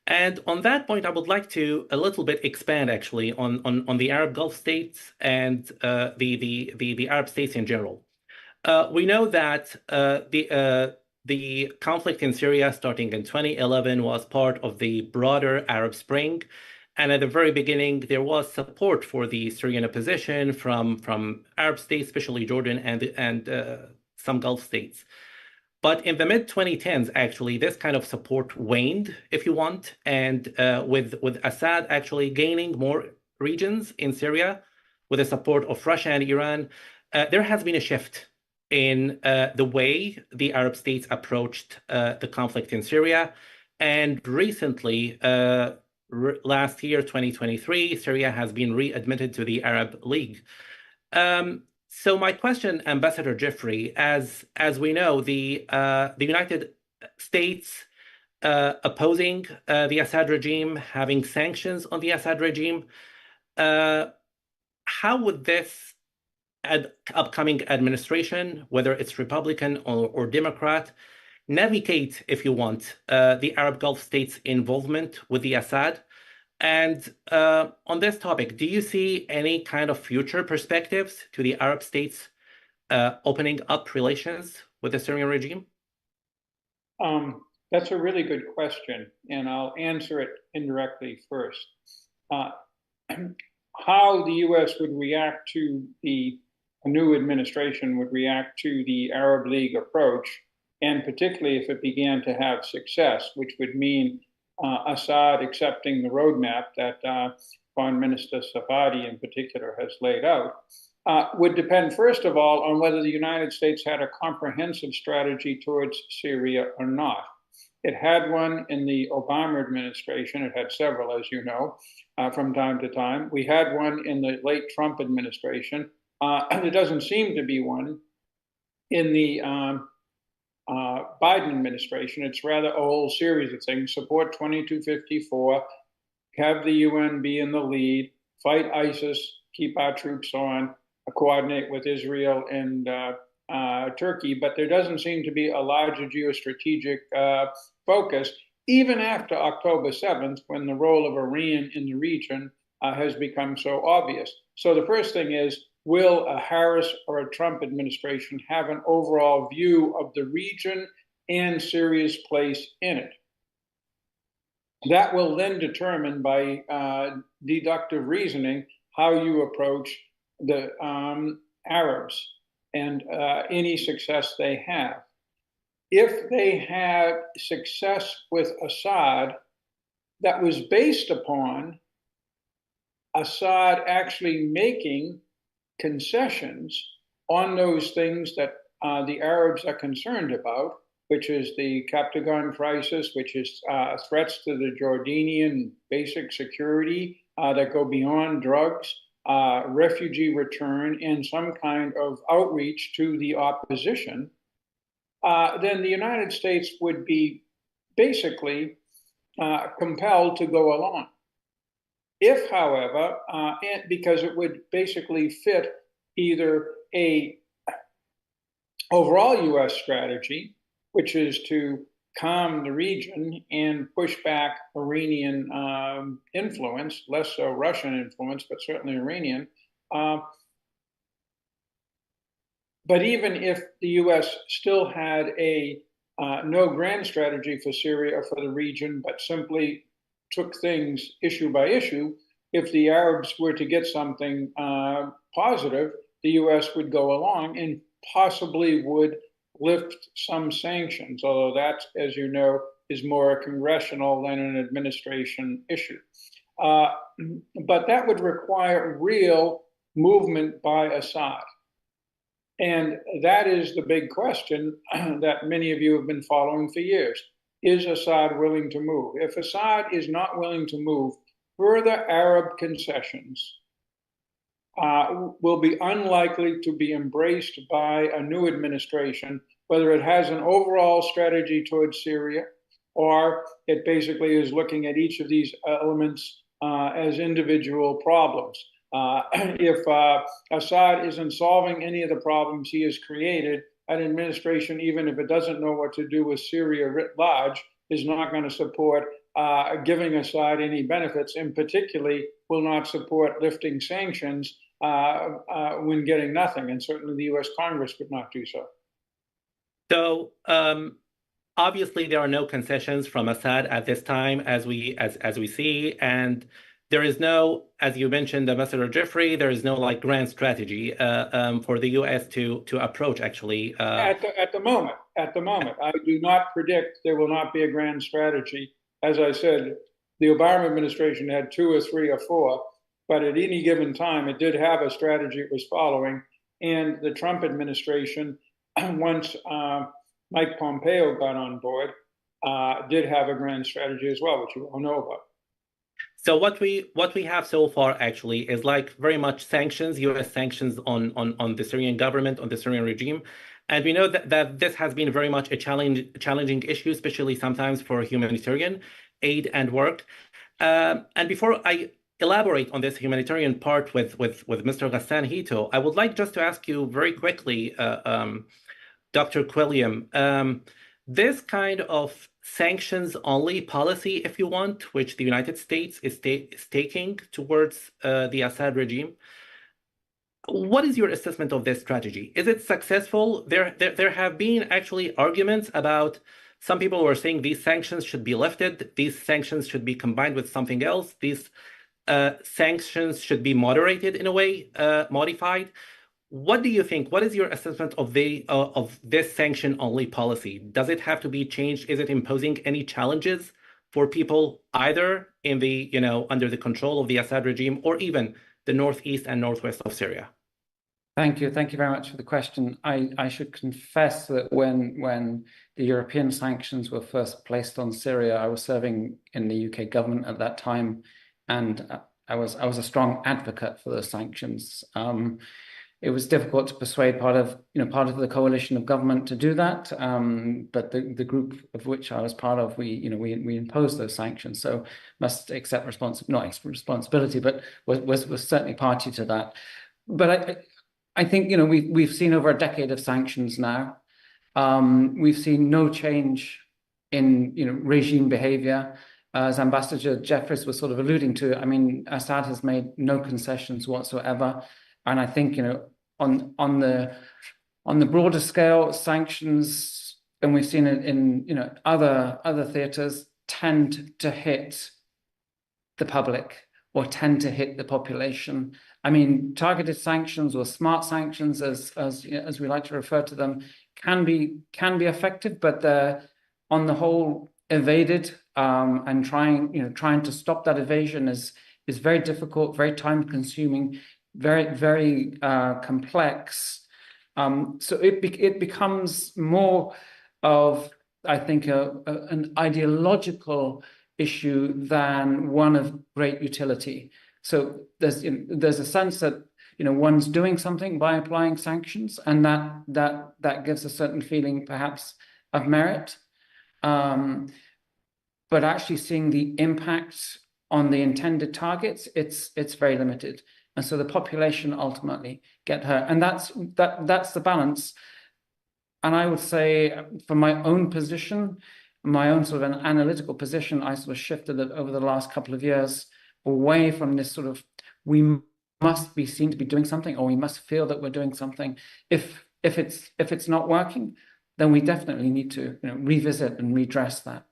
And on that point, I would like to a little bit expand, actually, on the Arab Gulf states and the Arab states in general. We know that the conflict in Syria starting in 2011 was part of the broader Arab Spring. And at the very beginning, there was support for the Syrian opposition from Arab states, especially Jordan and some Gulf states. But in the mid-2010s, actually, this kind of support waned, if you want, and with Assad actually gaining more regions in Syria with the support of Russia and Iran, there has been a shift in the way the Arab states approached the conflict in Syria. And recently, last year, 2023, Syria has been readmitted to the Arab League. So my question, Ambassador Jeffrey, as we know, the United States opposing the Assad regime, having sanctions on the Assad regime, how would this upcoming administration, whether it's Republican or Democrat, navigate, if you want, the Arab Gulf states' involvement with the Assad? And on this topic, do you see any kind of future perspectives to the Arab states opening up relations with the Syrian regime? That's a really good question, and I'll answer it indirectly first. How the U.S. would react to a new administration would react to the Arab League approach, and particularly if it began to have success, which would mean Assad accepting the roadmap that Foreign Minister Safadi in particular has laid out, would depend, first of all, on whether the United States had a comprehensive strategy towards Syria or not. It had one in the Obama administration. It had several, as you know, from time to time. We had one in the late Trump administration. There doesn't seem to be one in the Biden administration. It's rather a whole series of things: support 2254, have the UN be in the lead, fight ISIS, keep our troops on, coordinate with Israel and Turkey. But there doesn't seem to be a larger geostrategic focus, even after October 7th, when the role of Iran in the region has become so obvious. So the first thing is, will a Harris or a Trump administration have an overall view of the region and Syria's place in it? That will then determine by deductive reasoning how you approach the Arabs and any success they have. If they had success with Assad that was based upon Assad actually making concessions on those things that the Arabs are concerned about, which is the Captagon crisis, which is threats to the Jordanian basic security that go beyond drugs, refugee return, and some kind of outreach to the opposition, then the United States would be basically compelled to go along. If, however, because it would basically fit either a overall U.S. strategy, which is to calm the region and push back Iranian influence, less so Russian influence, but certainly Iranian. But even if the U.S. still had a no grand strategy for Syria or for the region, but simply took things issue by issue, if the Arabs were to get something positive, the U.S. would go along and possibly would lift some sanctions, although that, as you know, is more a congressional than an administration issue. But that would require real movement by Assad. And that is the big question that many of you have been following for years. Is Assad willing to move? If Assad is not willing to move, further Arab concessions will be unlikely to be embraced by a new administration, whether it has an overall strategy towards Syria or it basically is looking at each of these elements as individual problems. If Assad isn't solving any of the problems he has created, an administration, even if it doesn't know what to do with Syria writ large, is not going to support giving Assad any benefits, and particularly will not support lifting sanctions when getting nothing. And certainly the U.S. Congress would not do so. So obviously there are no concessions from Assad at this time, as we see, and there is no, as you mentioned, Ambassador Jeffrey, there is no like grand strategy for the U.S. to approach actually. At the moment, I do not predict there will not be a grand strategy. As I said, the Obama administration had 2 or 3 or 4, but at any given time, it did have a strategy it was following. And the Trump administration, once Mike Pompeo got on board, did have a grand strategy as well, which you all know about. So what we have so far actually is like very much sanctions, U.S. sanctions on the Syrian government, on the Syrian regime. And we know that this has been very much a challenging issue, especially sometimes for humanitarian aid and work. And before I elaborate on this humanitarian part with Mr. Ghassan Hitto, I would like just to ask you very quickly, Dr. Quilliam, this kind of sanctions-only policy, if you want, which the United States is taking towards the Assad regime, what is your assessment of this strategy? Is it successful? There have been actually arguments about some people who are saying these sanctions should be lifted, these sanctions should be combined with something else, these sanctions should be moderated in a way, modified. What do you think? What is your assessment of this sanction-only policy? Does it have to be changed? Is it imposing any challenges for people either in the, under the control of the Assad regime or even the northeast and northwest of Syria? Thank you. Thank you very much for the question. I should confess that when the European sanctions were first placed on Syria, I was serving in the UK government at that time, and I was a strong advocate for those sanctions. It was difficult to persuade part of the coalition of government to do that, but the group of which I was part of, we imposed those sanctions. So must accept responsibility, but was certainly party to that. But I think we've seen over a decade of sanctions now. We've seen no change in regime behavior. As Ambassador Jeffries was sort of alluding to, I mean, Assad has made no concessions whatsoever, and I think on the broader scale, sanctions, and we've seen it in other theaters, tend to hit the public or tend to hit the population. I mean, targeted sanctions or smart sanctions, as we like to refer to them, can be effective, but they're on the whole evaded, and trying to stop that evasion is very difficult, very time consuming, very complex. So it becomes more of I think, an ideological issue than one of great utility. So there's a sense that one's doing something by applying sanctions, and that gives a certain feeling, perhaps, of merit. But actually seeing the impact on the intended targets, it's very limited, and so the population ultimately get hurt, and that's the balance. And I would say, from my own position, my own sort of an analytical position, I sort of shifted it over the last couple of years away from this sort of, we must be seen to be doing something, or we must feel that we're doing something. If it's not working, then we definitely need to revisit and redress that.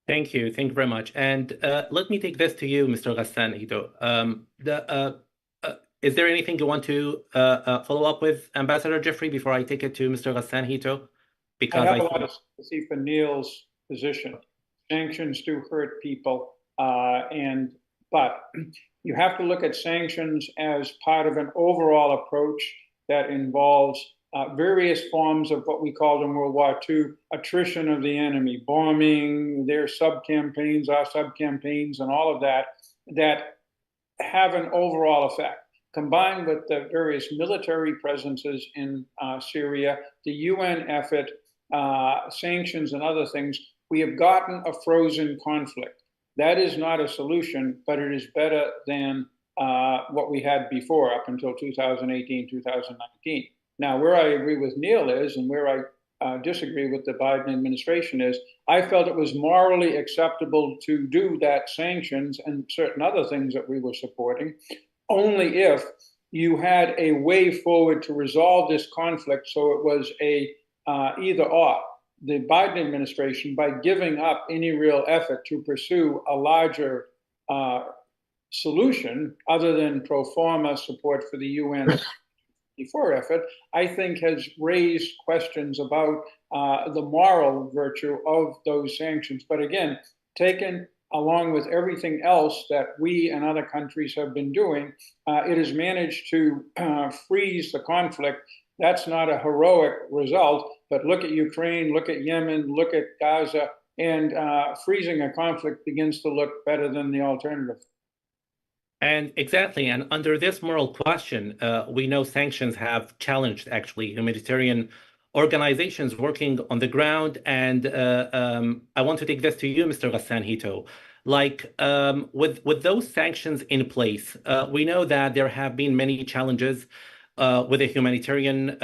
Thank you. Thank you very much. And let me take this to you, Mr. Ghassan Hitto. Is there anything you want to follow up with, Ambassador Jeffrey, before I take it to Mr. Ghassan Hitto? Because I have a lot of sympathy for Neil's position. Sanctions do hurt people, but you have to look at sanctions as part of an overall approach that involves various forms of what we called in World War II attrition of the enemy, bombing, their sub-campaigns, our sub-campaigns, and all of that have an overall effect. Combined with the various military presences in Syria, the UN effort, sanctions and other things, we have gotten a frozen conflict. That is not a solution, but it is better than what we had before, up until 2018, 2019. Now, where I agree with Neil is, and where I disagree with the Biden administration is, I felt it was morally acceptable to do that sanctions and certain other things that we were supporting, only if you had a way forward to resolve this conflict. So it was a either or. The Biden administration, by giving up any real effort to pursue a larger solution other than pro forma support for the UN effort, I think has raised questions about the moral virtue of those sanctions. But again, taken along with everything else that we and other countries have been doing, it has managed to freeze the conflict. That's not a heroic result, but look at Ukraine, look at Yemen, look at Gaza, and freezing a conflict begins to look better than the alternative. And exactly, and under this moral question, we know sanctions have challenged, actually, humanitarian organizations working on the ground. And I want to take this to you, Mr. Ghassan Hitto. Like, with those sanctions in place, we know that there have been many challenges with the humanitarian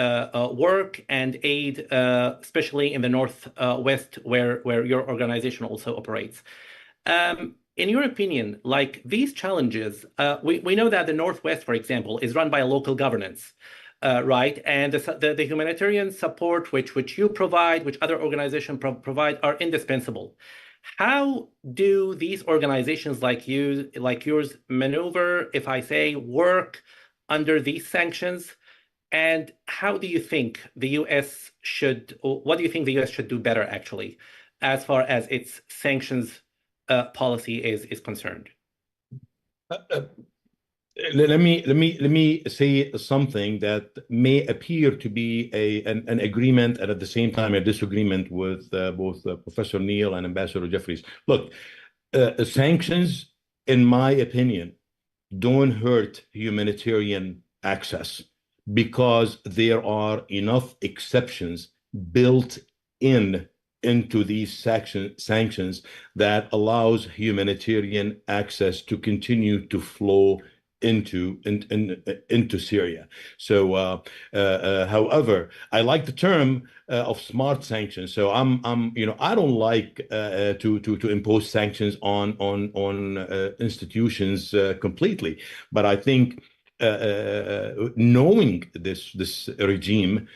work and aid, especially in the Northwest, where your organization also operates. In your opinion, like these challenges, we know that the Northwest, for example, is run by a local governance, right? And the humanitarian support which you provide, which other organizations provide, are indispensable. How do these organizations like yours maneuver, if I say, work under these sanctions? And how do you think the U.S. should, or what do you think the U.S. should do better, actually, as far as its sanctions policy is concerned? Let me say something that may appear to be an agreement and at the same time a disagreement with both Professor Neil and Ambassador Jeffries. Look, sanctions, in my opinion, don't hurt humanitarian access because there are enough exceptions built into these sanctions that allows humanitarian access to continue to flow into Syria. So, however, I like the term of smart sanctions. So I don't like to impose sanctions on institutions completely, but I think knowing this regime,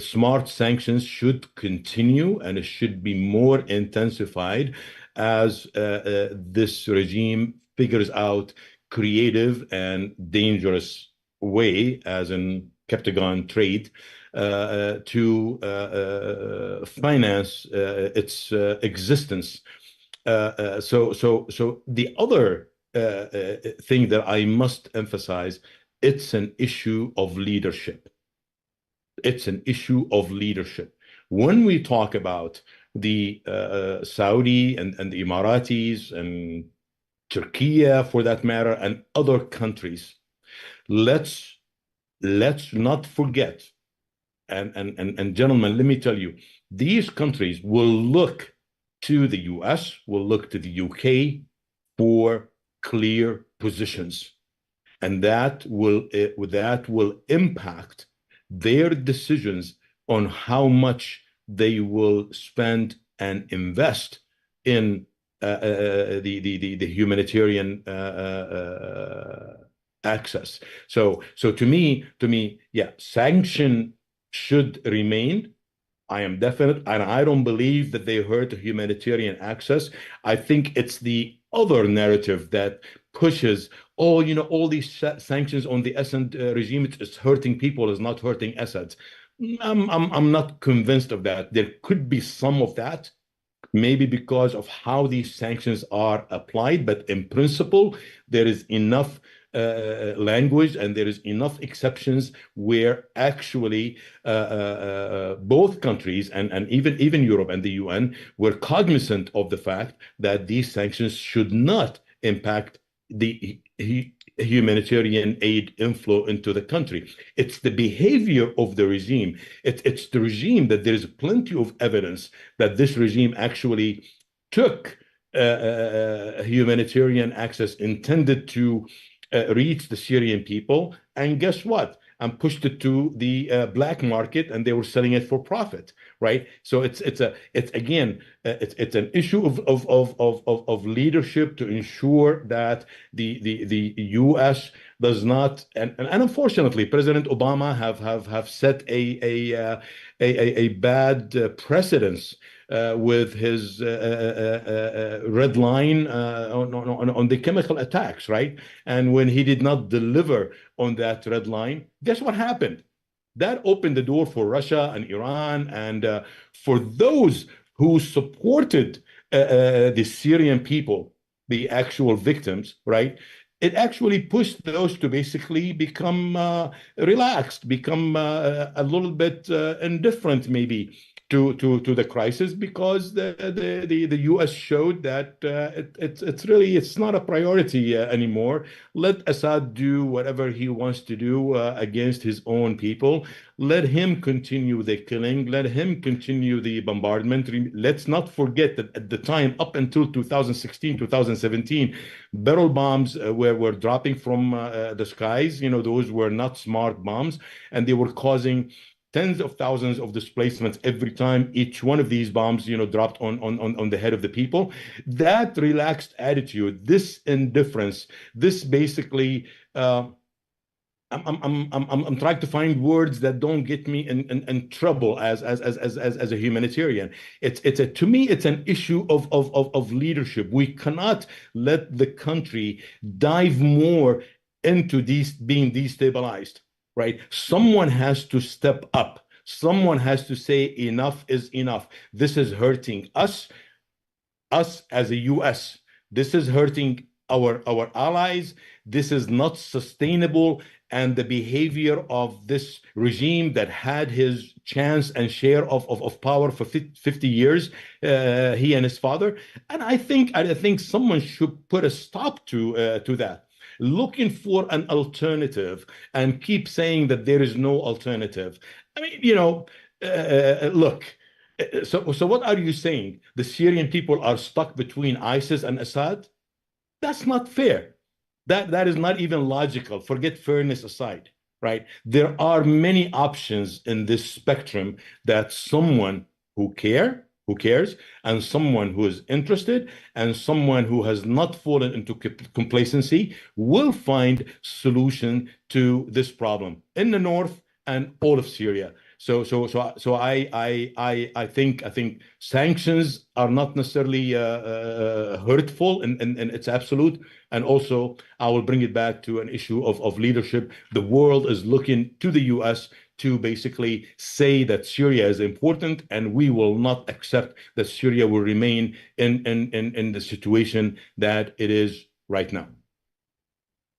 smart sanctions should continue, and it should be more intensified as this regime figures out creative and dangerous way, as in Captagon trade, to finance its existence. So the other thing that I must emphasize, it's an issue of leadership. It's an issue of leadership. When we talk about the Saudi and the Emiratis and Turkey, for that matter, and other countries, let's not forget, and gentlemen, let me tell you, these countries will look to the US, will look to the UK for clear positions, and that will impact their decisions on how much they will spend and invest in the humanitarian access. So to me, yeah, sanction should remain. I am definite, and I don't believe that they hurt humanitarian access. I think it's the other narrative that pushes, oh, all these sanctions on the Assad regime, it's hurting people, it's not hurting Assad. I'm not convinced of that. There could be some of that, maybe because of how these sanctions are applied, but in principle, there is enough language and there is enough exceptions where actually both countries and even Europe and the UN were cognizant of the fact that these sanctions should not impact the humanitarian aid inflow into the country. It's the behavior of the regime. It's the regime that there is plenty of evidence that this regime actually took humanitarian access intended to reach the Syrian people, and guess what? And pushed it to the black market, and they were selling it for profit, right? So it's again it's an issue of leadership to ensure that the U.S. does not, and unfortunately, President Obama have set a bad precedence with his red line on the chemical attacks, right? And when he did not deliver on that red line, guess what happened? That opened the door for Russia and Iran and for those who supported the Syrian people, the actual victims, right? It actually pushed those to basically become relaxed, become a little bit indifferent, maybe, to the crisis, because the U.S. showed that it's not a priority anymore. Let Assad do whatever he wants to do against his own people. Let him continue the killing. Let him continue the bombardment. Let's not forget that at the time, up until 2016, 2017, barrel bombs were dropping from the skies. Those were not smart bombs, and they were causing tens of thousands of displacements every time each one of these bombs, dropped on the head of the people. That relaxed attitude, this indifference, this basically, I'm trying to find words that don't get me in trouble as a humanitarian. To me, it's an issue of leadership. We cannot let the country dive more into being destabilized. Right? Someone has to step up. Someone has to say enough is enough. This is hurting us as a US. This is hurting our allies. This is not sustainable. And the behavior of this regime that had his chance and share of power for 50 years, he and his father. And I think someone should put a stop to that. Looking for an alternative and keep saying that there is no alternative. I mean, look, so what are you saying? The Syrian people are stuck between ISIS and Assad? That's not fair. That is not even logical. Forget fairness aside, right? There are many options in this spectrum that someone who cares, and someone who is interested, and someone who has not fallen into complacency will find solution to this problem in the north and all of Syria. So I think sanctions are not necessarily hurtful in its absolute. And also, I will bring it back to an issue of leadership. The world is looking to the U.S. to basically say that Syria is important, and we will not accept that Syria will remain in the situation that it is right now.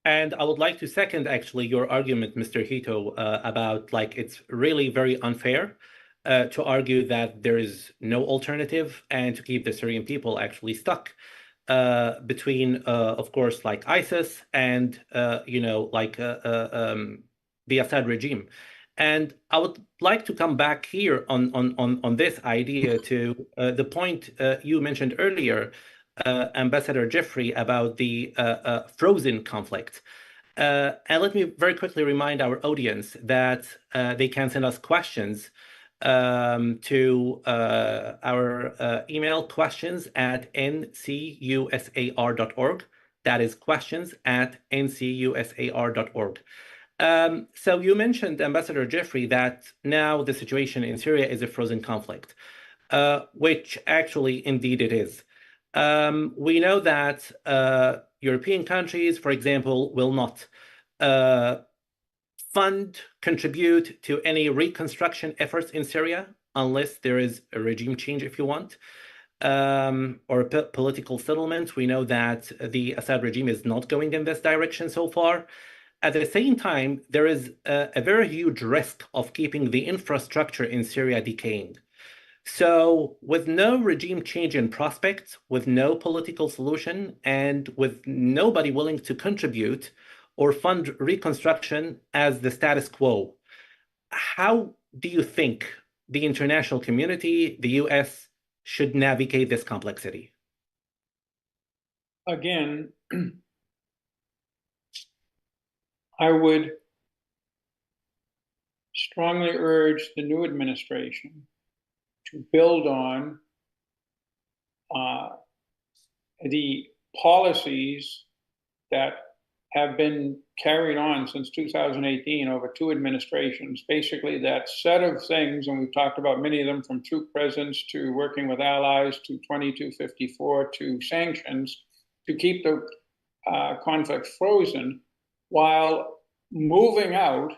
And I would like to second actually your argument, Mr. Hitto, about like it's really very unfair to argue that there is no alternative and to keep the Syrian people actually stuck between, of course, like ISIS and the Assad regime. And I would like to come back here on this idea to the point you mentioned earlier, Ambassador Jeffrey, about the frozen conflict. And let me very quickly remind our audience that they can send us questions to our email, questions@ncusar.org. That is questions@ncusar.org. So you mentioned, Ambassador Jeffrey, that now the situation in Syria is a frozen conflict, which actually indeed it is. We know that European countries, for example, will not contribute to any reconstruction efforts in Syria unless there is a regime change, if you want, or a political settlement. We know that the Assad regime is not going in this direction so far. At the same time, there is a very huge risk of keeping the infrastructure in Syria decaying. So with no regime change in prospect, with no political solution, and with nobody willing to contribute or fund reconstruction as the status quo, how do you think the international community, the US, should navigate this complexity? Again, I would strongly urge the new administration to build on the policies that have been carried on since 2018 over 2 administrations. Basically, that set of things, and we've talked about many of them, from troop presence to working with allies to 2254 to sanctions, to keep the conflict frozen while moving out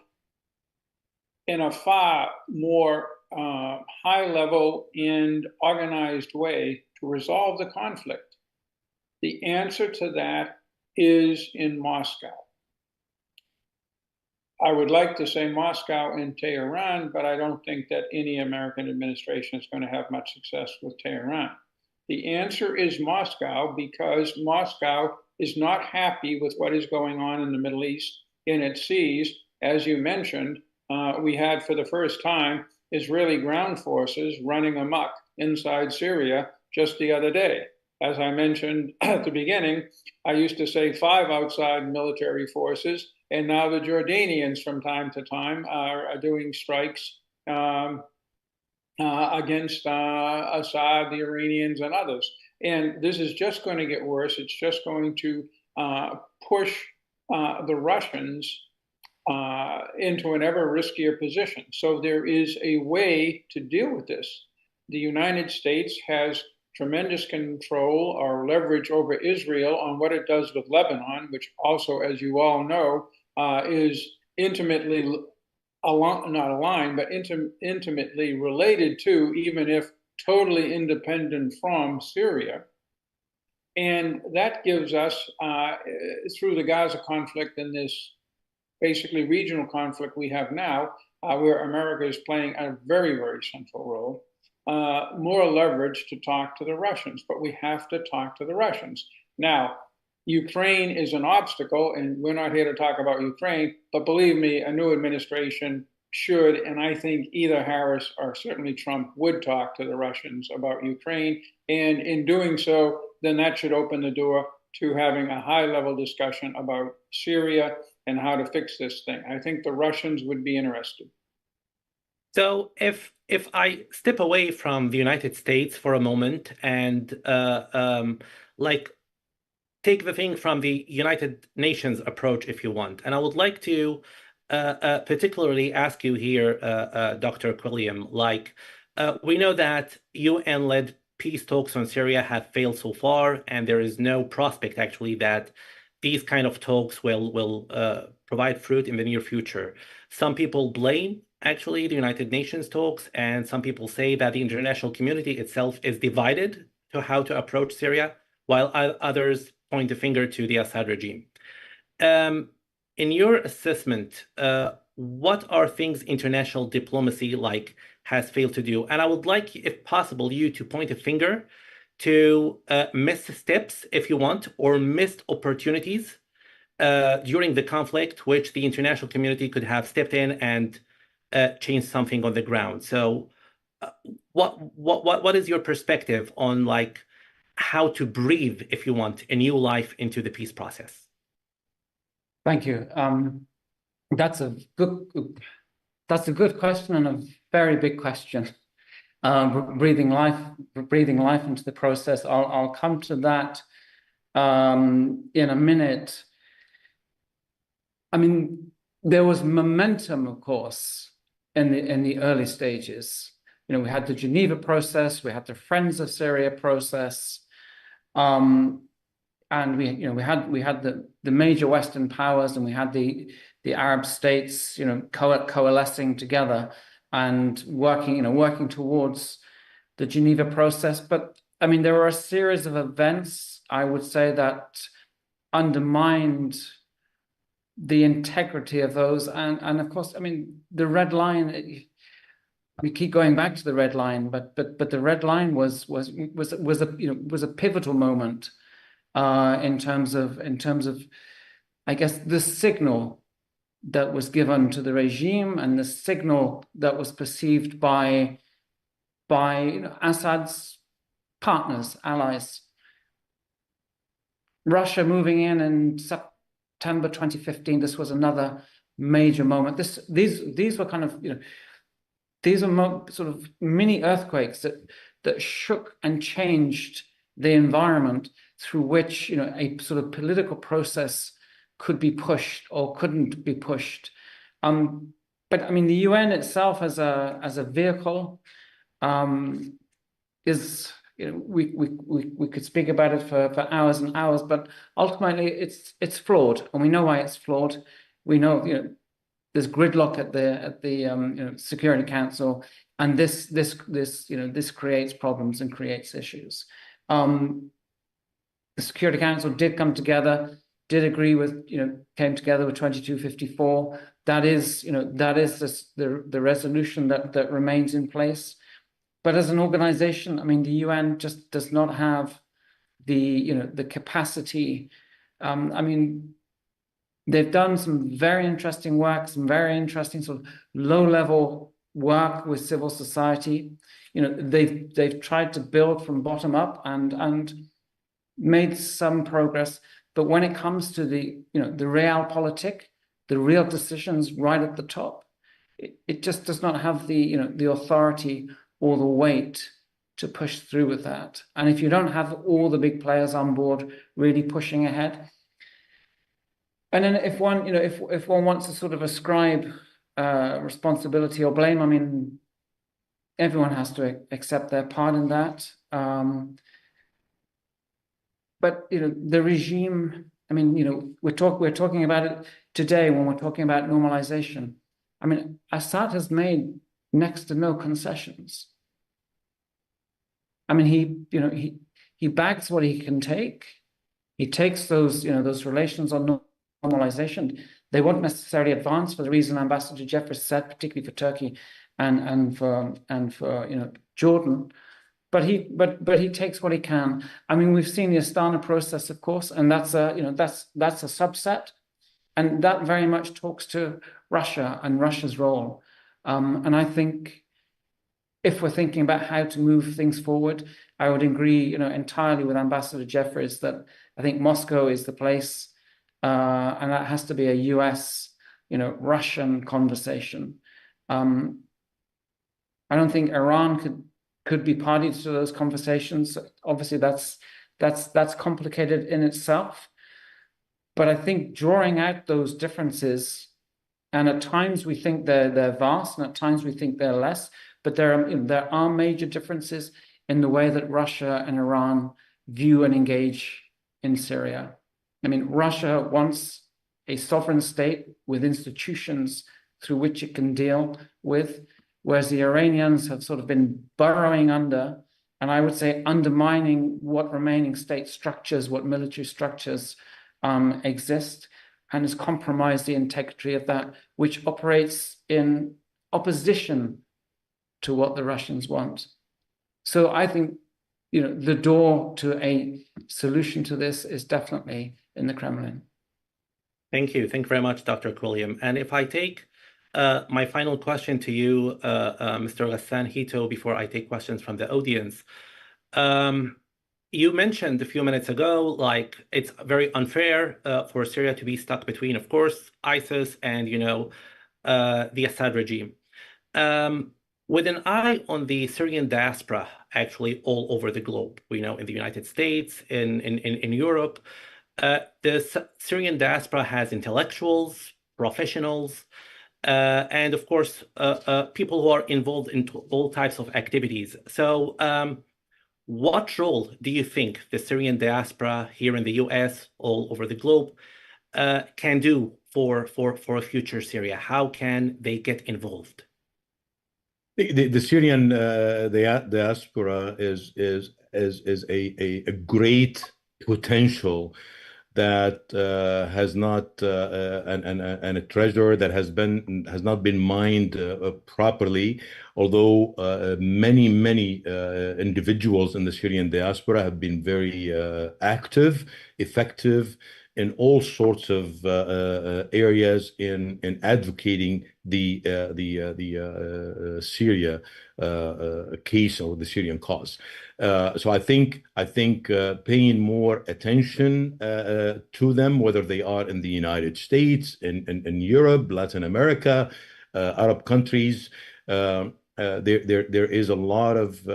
in a far more high level and organized way to resolve the conflict. The answer to that is in Moscow. I would like to say Moscow and Tehran, but I don't think that any American administration is going to have much success with Tehran. The answer is Moscow, because Moscow is not happy with what is going on in the Middle East, and it sees, as you mentioned, we had for the first time Israeli ground forces running amok inside Syria just the other day. As I mentioned at the beginning, I used to say 5 outside military forces, and now the Jordanians from time to time are doing strikes against Assad, the Iranians, and others. And this is just going to get worse. It's just going to push the Russians into an ever riskier position. So there is a way to deal with this. The United States has tremendous control or leverage over Israel on what it does with Lebanon, which also, as you all know, is intimately not aligned, but intimately related to, even if totally independent from, Syria. And that gives us, through the Gaza conflict and this basically regional conflict we have now, where America is playing a very, very central role, more leverage to talk to the Russians. But we have to talk to the Russians. Now, Ukraine is an obstacle, and we're not here to talk about Ukraine, but believe me, a new administration should, and I think either Harris or certainly Trump would talk to the Russians about Ukraine. And in doing so, then that should open the door to having a high-level discussion about Syria and how to fix this thing. I think the Russians would be interested. So if I step away from the United States for a moment and take the thing from the United Nations approach, if you want, and I would like to particularly ask you here, Dr. Quilliam, we know that UN-led peace talks on Syria have failed so far, and there is no prospect actually that these kind of talks will provide fruit in the near future. Some people blame actually the United Nations talks, and some people say that the international community itself is divided to how to approach Syria, while others point the finger to the Assad regime. In your assessment, what are things international diplomacy like has failed to do? And I would like, if possible, you to point a finger to missed steps, if you want, or missed opportunities during the conflict, which the international community could have stepped in and changed something on the ground. So, what is your perspective on like how to breathe, if you want, a new life into the peace process? Thank you. That's a good question and a very big question. Breathing life into the process. I'll come to that in a minute. I mean, there was momentum, of course, in the early stages. You know, we had the Geneva process, we had the Friends of Syria process, and we had the major Western powers, and we had the Arab states, you know, coalescing together and working towards the Geneva process. But I mean, there were a series of events, I would say, that undermined the integrity of those, and of course, I mean, the red line. We keep going back to the red line, but the red line was a pivotal moment in terms of I guess the signal that was given to the regime and the signal that was perceived by Assad's partners, allies. Russia moving in September 2015. This was another major moment. These were kind of, you know, these are sort of mini earthquakes that shook and changed the environment through which, you know, a sort of political process could be pushed or couldn't be pushed. But I mean, the UN itself as a vehicle is, you know, we could speak about it for hours and hours, but ultimately it's flawed, and we know why it's flawed. We know, you know, there's gridlock at the you know, Security Council, and this creates problems and creates issues. The Security Council did come together, did agree with, you know, came together with 2254. That is, you know, the resolution that remains in place. But as an organization, I mean, the UN just does not have the capacity. I mean, they've done some very interesting work, some very interesting sort of low-level work with civil society. You know, they've tried to build from bottom up and made some progress. But when it comes to the realpolitik, the real decisions right at the top, it just does not have the authority or the weight to push through with that. And if you don't have all the big players on board really pushing ahead, and then if one wants to sort of ascribe responsibility or blame, I mean, everyone has to accept their part in that. But you know, the regime, I mean, you know, we're talking about it today when we're talking about normalization. I mean, Assad has made next to no concessions. I mean, he bags what he can take. He takes those relations on normalization. They won't necessarily advance for the reason Ambassador Jeffries said, particularly for Turkey and for Jordan. But he takes what he can. I mean, we've seen the Astana process, of course, and that's a subset, and that very much talks to Russia and Russia's role. And I think if we're thinking about how to move things forward, I would agree, entirely with Ambassador Jeffries that I think Moscow is the place, and that has to be a US, Russian conversation. I don't think Iran could be party to those conversations. Obviously, that's complicated in itself. But I think drawing out those differences, and at times we think they're vast, and at times we think they're less, but there are major differences in the way that Russia and Iran view and engage in Syria. I mean, Russia wants a sovereign state with institutions through which it can deal with, whereas the Iranians have sort of been burrowing under, and I would say undermining what remaining state structures, what military structures exist. and has compromised the integrity of that which operates in opposition to what the Russians want. So I think, the door to a solution to this is definitely in the Kremlin. Thank you. Thank you very much, Dr. Quilliam. And if I take my final question to you, Mr. Ghassan Hitto, before I take questions from the audience. You mentioned a few minutes ago, like it's very unfair for Syria to be stuck between, of course, ISIS and, the Assad regime. With an eye on the Syrian diaspora, actually all over the globe, in the United States, in Europe, the Syrian diaspora has intellectuals, professionals, and of course, people who are involved in all types of activities. So what role do you think the Syrian diaspora here in the US, all over the globe, can do for a future Syria? How can they get involved? The Syrian diaspora is a great potential that has not and a treasure that has not been mined properly. Although many individuals in the Syrian diaspora have been very active, effective in all sorts of areas in advocating the Syria case or the Syrian cause. So I think paying more attention to them, whether they are in the United States, in Europe, Latin America, Arab countries, there is a lot of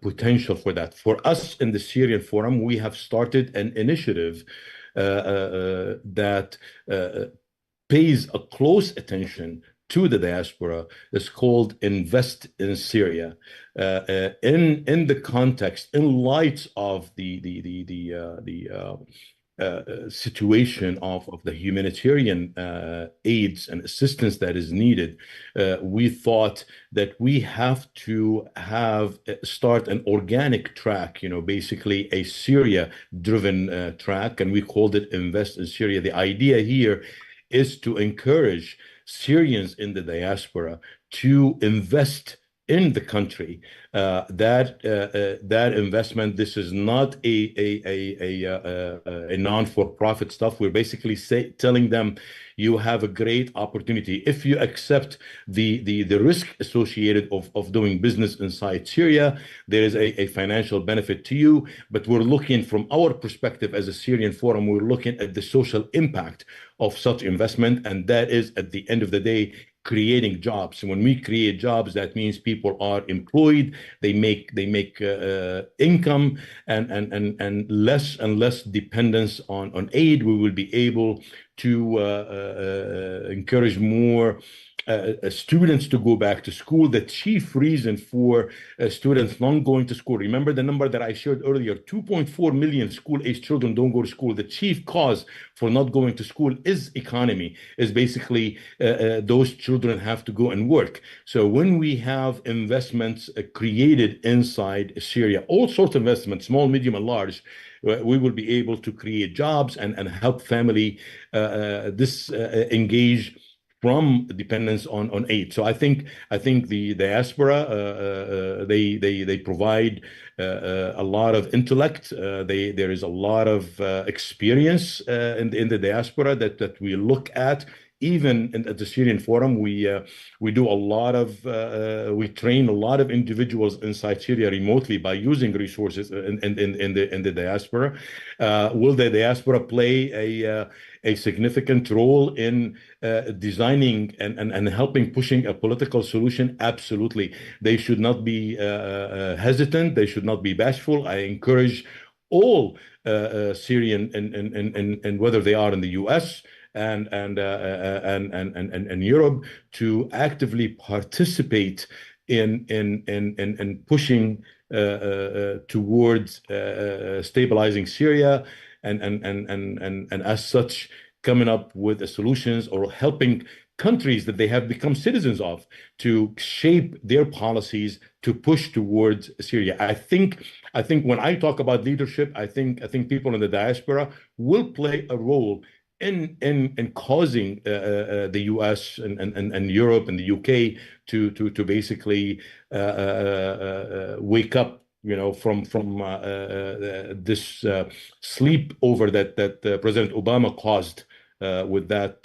potential for that. For us in the Syrian Forum, we have started an initiative that pays a close attention to the diaspora. It's called Invest in Syria. In the context, in light of the situation of the humanitarian aids and assistance that is needed, we thought that we have to start an organic track, basically a Syria-driven track, and we called it Invest in Syria. The idea here is to encourage Syrians in the diaspora to invest in the country. That investment, this is not a non-for-profit stuff. We're basically telling them, you have a great opportunity if you accept the risk associated of doing business inside Syria. There is a financial benefit to you, but we're looking from our perspective as a Syrian Forum, we're looking at the social impact of such investment, and that is at the end of the day creating jobs. And when we create jobs, that means people are employed, they make income, and less and less dependence on aid. We will be able to encourage more students to go back to school. The chief reason for students not going to school, remember the number that I shared earlier, 2.4 million school-aged children don't go to school. The chief cause for not going to school is economy, is basically those children have to go and work. So when we have investments created inside Syria, all sorts of investments, small, medium, and large, we will be able to create jobs and help family engage from dependence on aid. So I think the diaspora they provide a lot of intellect. There is a lot of experience in the diaspora that we look at. Even at the Syrian Forum, we do a lot of we train a lot of individuals inside Syria remotely by using resources in the diaspora. Will the diaspora play a significant role in designing and helping pushing a political solution? Absolutely. They should not be hesitant. They should not be bashful. I encourage all Syrian and whether they are in the US and Europe to actively participate in pushing towards stabilizing Syria and as such coming up with the solutions or helping countries that they have become citizens of to shape their policies to push towards Syria. I think when I talk about leadership, I think people in the diaspora will play a role in causing the U.S. and Europe and the U.K. to basically wake up, from this sleep over that President Obama caused with that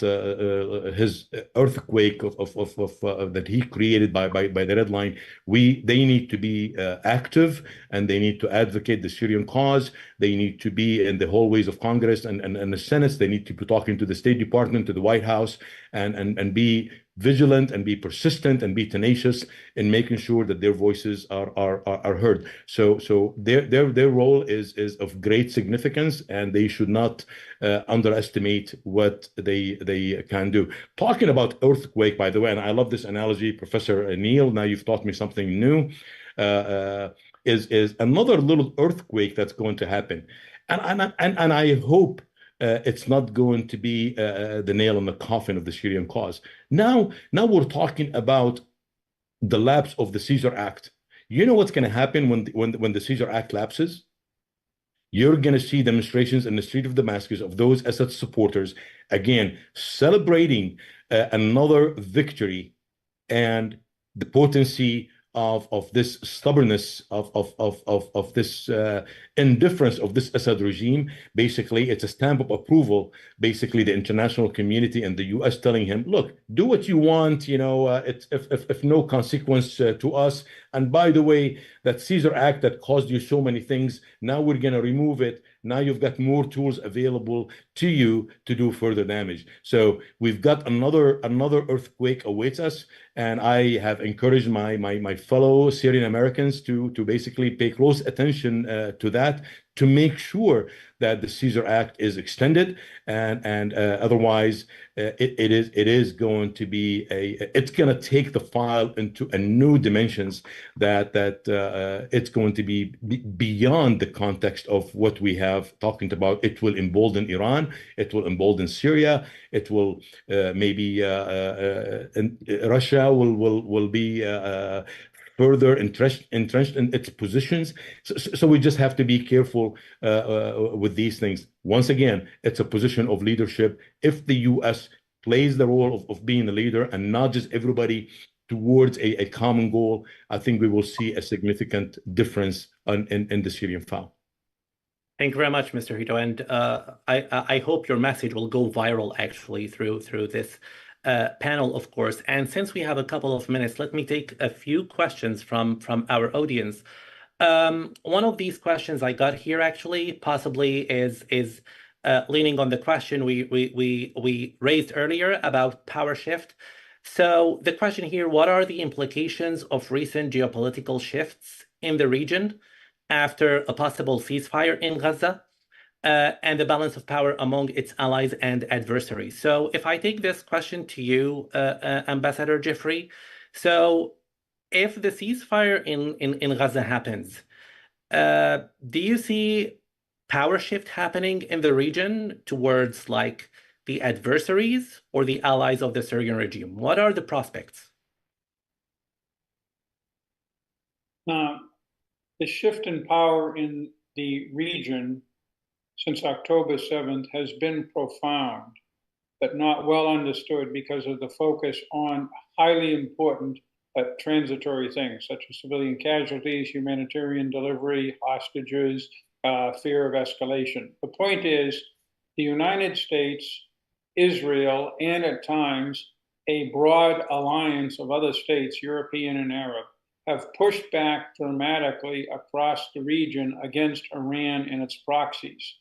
his earthquake of that he created by the red line. They need to be active, and they need to advocate the Syrian cause. They need to be in the hallways of Congress and the Senate. They need to be talking to the State Department, to the White House, and be vigilant and be persistent and be tenacious in making sure that their voices are heard. So their role is of great significance, and they should not underestimate what they can do. Talking about earthquake, by the way, and I love this analogy, Professor Neil. Now you've taught me something new. Is another little earthquake that's going to happen, and I hope it's not going to be the nail in the coffin of the Syrian cause. Now we're talking about the lapse of the Caesar Act. You know what's going to happen when the Caesar Act lapses? You're going to see demonstrations in the street of Damascus of those Assad supporters, again, celebrating another victory and the potency of this stubbornness, of this indifference of this Assad regime. Basically, it's a stamp of approval. Basically, the international community and the U.S. telling him, look, do what you want, it's if no consequence to us. And by the way, that Caesar Act that caused you so many things, now we're going to remove it. Now you've got more tools available to you to do further damage. So we've got another earthquake awaits us, and I have encouraged my fellow Syrian Americans to basically pay close attention to that, to make sure that the Caesar Act is extended, and otherwise it is going to be it's going to take the file into a new dimensions that it's going to be beyond the context of what we have talking about. It will embolden Iran, it will embolden Syria, it will maybe Russia will be further entrenched in its positions. So we just have to be careful with these things. Once again, it's a position of leadership. If the U.S. plays the role of being a leader and not just everybody towards a common goal, I think we will see a significant difference in the Syrian file. Thank you very much, Mr. Hitto. And I hope your message will go viral actually through this panel, of course. And since we have a couple of minutes, let me take a few questions from our audience. One of these questions I got here actually possibly is leaning on the question we raised earlier about power shift. So the question here: what are the implications of recent geopolitical shifts in the region after a possible ceasefire in Gaza? And the balance of power among its allies and adversaries. So if I take this question to you, Ambassador Jeffrey, so if the ceasefire in Gaza happens, do you see power shift happening in the region towards like the adversaries or the allies of the Syrian regime? What are the prospects? The shift in power in the region since October 7th has been profound, but not well understood because of the focus on highly important transitory things such as civilian casualties, humanitarian delivery, hostages, fear of escalation. The point is, the United States, Israel, and at times a broad alliance of other states, European and Arab, have pushed back dramatically across the region against Iran and its proxies.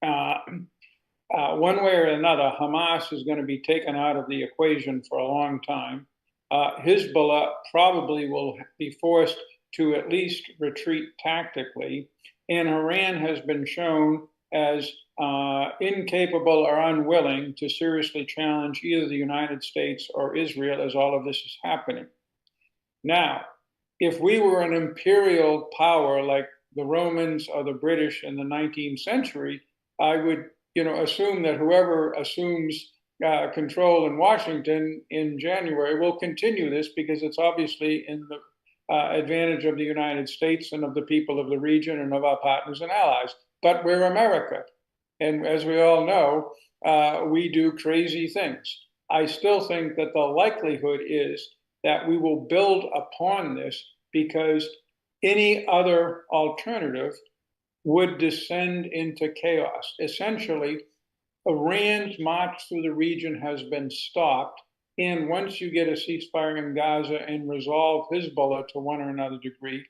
One way or another, Hamas is going to be taken out of the equation for a long time. Hezbollah probably will be forced to at least retreat tactically. And Iran has been shown as incapable or unwilling to seriously challenge either the United States or Israel as all of this is happening. Now, if we were an imperial power like the Romans or the British in the 19th century, I would, assume that whoever assumes control in Washington in January will continue this because it's obviously in the advantage of the United States and of the people of the region and of our partners and allies. But we're America. And as we all know, we do crazy things. I still think that the likelihood is that we will build upon this because any other alternative would descend into chaos. Essentially, Iran's march through the region has been stopped. And once you get a ceasefire in Gaza and resolve Hezbollah to one or another degree,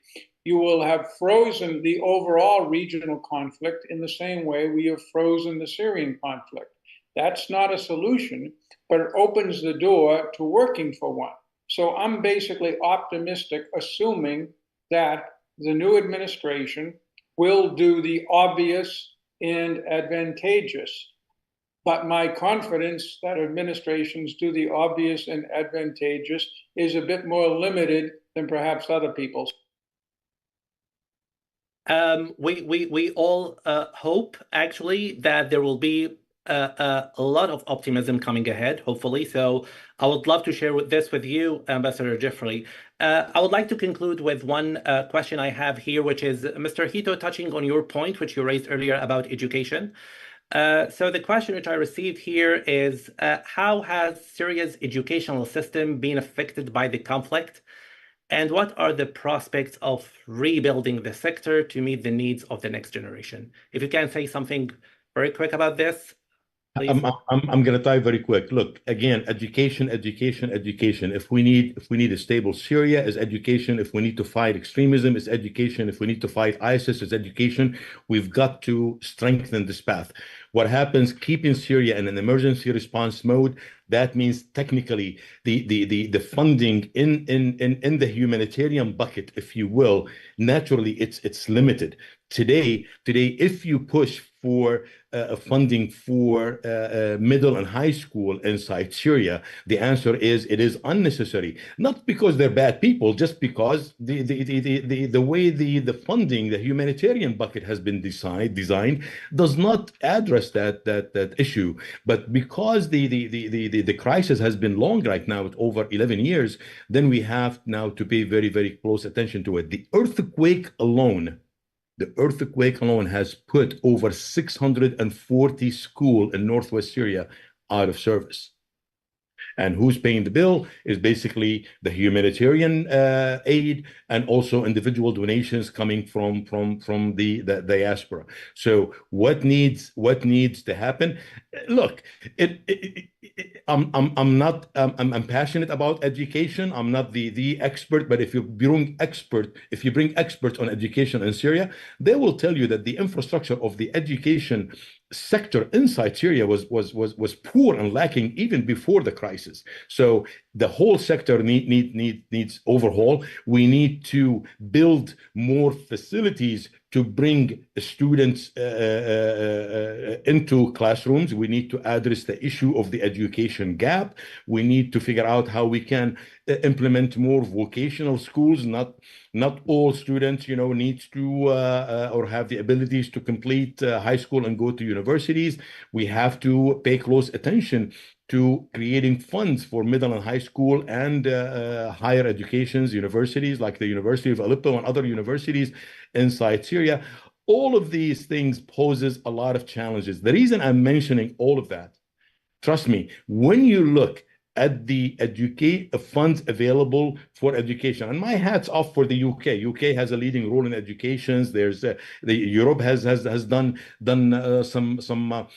you will have frozen the overall regional conflict in the same way we have frozen the Syrian conflict. That's not a solution, but it opens the door to working for one. So I'm basically optimistic, assuming that the new administration will do the obvious and advantageous. But my confidence that administrations do the obvious and advantageous is a bit more limited than perhaps other people's. We all hope actually that there will be a lot of optimism coming ahead, hopefully. So I would love to share this with you, Ambassador Jeffrey. I would like to conclude with one question I have here, which is, Mr. Hitto, touching on your point, which you raised earlier about education. So the question which I received here is, how has Syria's educational system been affected by the conflict? And what are the prospects of rebuilding the sector to meet the needs of the next generation? If you can say something very quick about this, please. I'm going to try very quick. Look, again, education, education, education. If we need a stable Syria, is education. If we need to fight extremism, it's education. If we need to fight ISIS, it's education. We've got to strengthen this path. What happens, keeping Syria in an emergency response mode, that means technically the funding in the humanitarian bucket, if you will, naturally it's limited. Today, if you push for funding for middle and high school inside Syria, the answer is it is unnecessary. Not because they're bad people, just because the way the funding, the humanitarian bucket has been designed does not address that issue. But because the crisis has been long right now, over 11 years, then we have now to pay very, very close attention to it. The earthquake alone has put over 640 schools in northwest Syria out of service. And who's paying the bill is basically the humanitarian aid and also individual donations coming from the diaspora. So what needs to happen? Look, I'm passionate about education. I'm not the expert, but if you bring experts on education in Syria, they will tell you that the infrastructure of the education sector inside Syria was poor and lacking even before the crisis. So the whole sector needs overhaul. We need to build more facilities to bring students into classrooms. We need to address the issue of the education gap. We need to figure out how we can implement more vocational schools. Not all students, need to or have the abilities to complete high school and go to universities. We have to pay close attention to creating funds for middle and high school and higher educations, universities like the University of Aleppo and other universities inside Syria. All of these things poses a lot of challenges. The reason I'm mentioning all of that, trust me, when you look at the funds available for education, and my hat's off for the UK. UK has a leading role in education. There's Europe has done some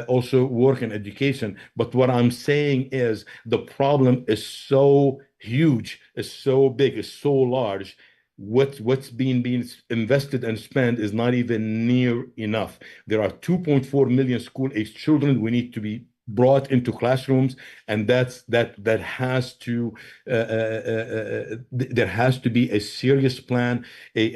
also work in education. But what I'm saying is the problem is so huge, is so big, is so large. What's being invested and spent is not even near enough. There are 2.4 million school-aged children. We need to be brought into classrooms, and that has to there has to be a serious plan, a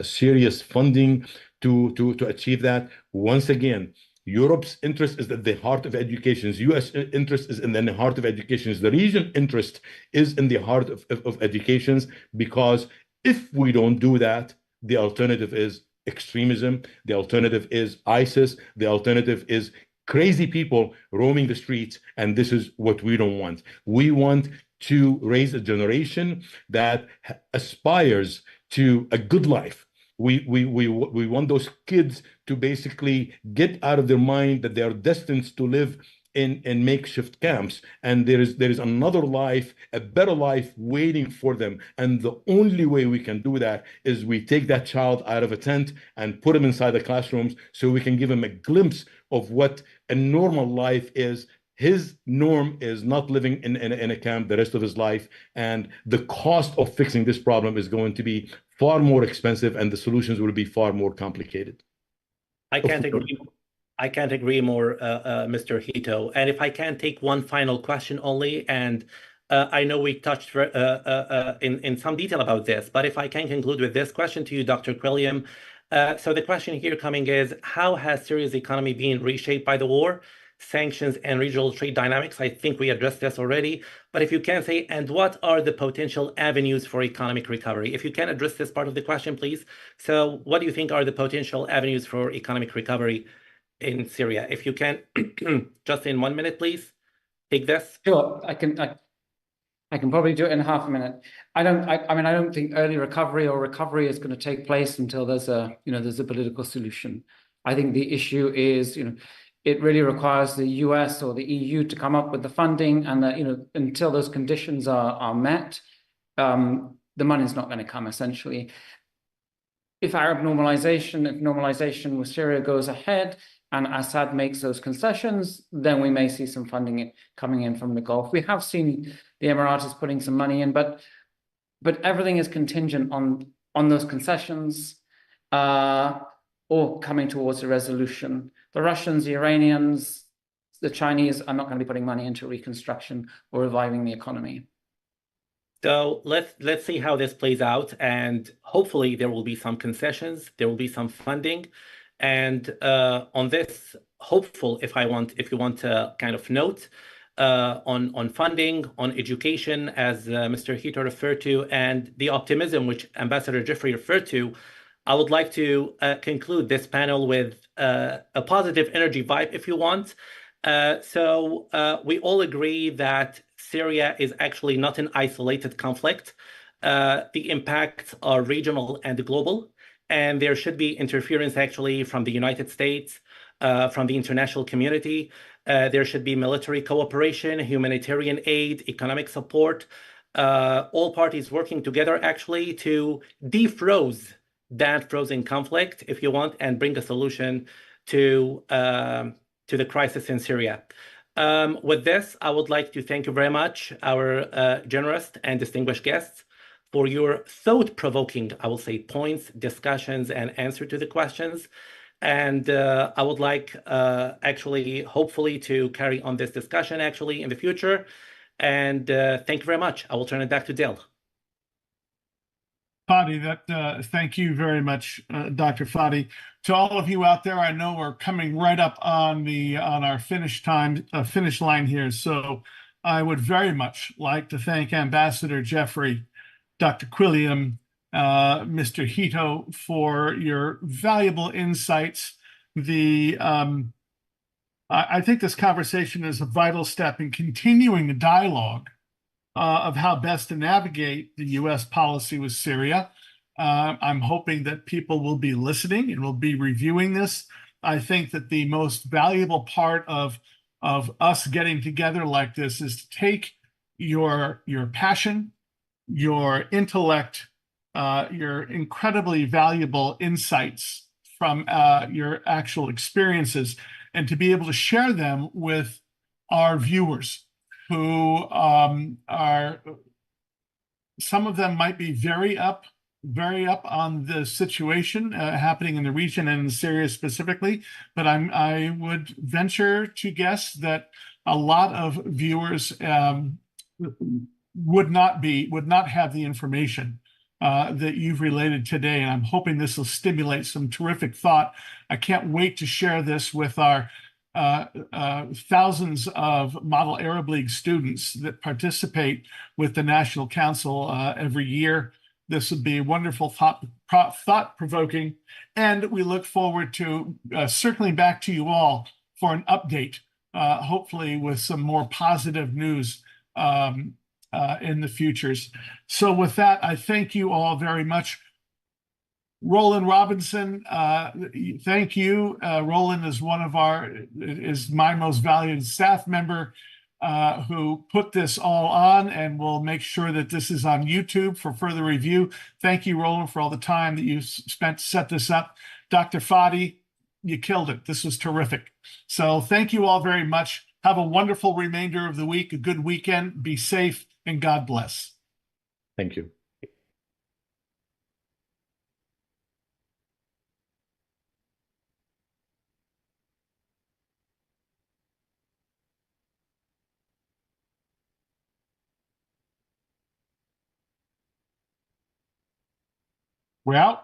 serious funding to achieve that. Once again, Europe's interest is at the heart of education. U.S. interest is in the heart of education. The region interest is in the heart of education, because if we don't do that, the alternative is extremism. The alternative is ISIS. The alternative is crazy people roaming the streets. And this is what we don't want. We want to raise a generation that aspires to a good life, We want those kids to basically get out of their mind that they are destined to live in makeshift camps, and there is another life, a better life waiting for them. And the only way we can do that is we take that child out of a tent and put him inside the classrooms so we can give him a glimpse of what a normal life is. His norm is not living in a camp the rest of his life, and the cost of fixing this problem is going to be far more expensive, and the solutions will be far more complicated. I can't agree. I can't agree more, Mr. Hitto. And if I can take one final question only, and I know we touched in some detail about this, but if I can conclude with this question to you, Dr. Quilliam. So the question here coming is, how has Syria's economy been reshaped by the war, sanctions, and regional trade dynamics? I think we addressed this already, but if you can say, and what are the potential avenues for economic recovery? If you can address this part of the question, please. So what do you think are the potential avenues for economic recovery in Syria? If you can, just in 1 minute, please, take this. Sure, I can probably do it in half a minute. I mean, I don't think early recovery or recovery is going to take place until there's a political solution. I think the issue is, it really requires the US or the EU to come up with the funding, and that, until those conditions are met, the money's not going to come, essentially. If normalization with Syria goes ahead and Assad makes those concessions, then we may see some funding coming in from the Gulf. We have seen the Emiratis putting some money in, but everything is contingent on those concessions or coming towards a resolution. The Russians, the Iranians, the Chinese are not going to be putting money into reconstruction or reviving the economy. So let's see how this plays out, and hopefully there will be some concessions, there will be some funding. And on this hopeful, if you want to kind of note on funding, on education, as Mr. Hitto referred to, and the optimism which Ambassador Jeffrey referred to, I would like to conclude this panel with a positive energy vibe, if you want. So we all agree that Syria is actually not an isolated conflict. The impacts are regional and global. And there should be interference actually from the United States, from the international community. There should be military cooperation, humanitarian aid, economic support, all parties working together actually to defroze that frozen conflict, if you want, and bring a solution to the crisis in Syria. With this, I would like to thank you very much, our generous and distinguished guests, for your thought-provoking, I will say, points, discussions, and answer to the questions. And I would like, actually, hopefully, to carry on this discussion, actually, in the future. And thank you very much. I will turn it back to Dale. Fadi, thank you very much, Dr. Fadi. To all of you out there, I know we're coming right up on our finish line here. So I would very much like to thank Ambassador Jeffrey, Dr. Quilliam, Mr. Hitto, for your valuable insights. I think this conversation is a vital step in continuing the dialogue of how best to navigate the U.S. policy with Syria. I'm hoping that people will be listening and will be reviewing this. I think that the most valuable part of us getting together like this is to take your passion, your intellect, your incredibly valuable insights from your actual experiences, and to be able to share them with our viewers who are, some of them might be very up on the situation happening in the region and in Syria specifically, but I would venture to guess that a lot of viewers would not have the information that you've related today, and I'm hoping this will stimulate some terrific thought. I can't wait to share this with our thousands of Model Arab League students that participate with the National Council every year. This would be wonderful, thought-provoking, and we look forward to circling back to you all for an update, hopefully with some more positive news in the futures. So with that, I thank you all very much. Roland Robinson, thank you. Roland is is my most valued staff member who put this all on and will make sure that this is on YouTube for further review. Thank you, Roland, for all the time that you spent to set this up. Dr. Fadi, you killed it. This was terrific. So thank you all very much. Have a wonderful remainder of the week, a good weekend. Be safe, and God bless. Thank you. We're out.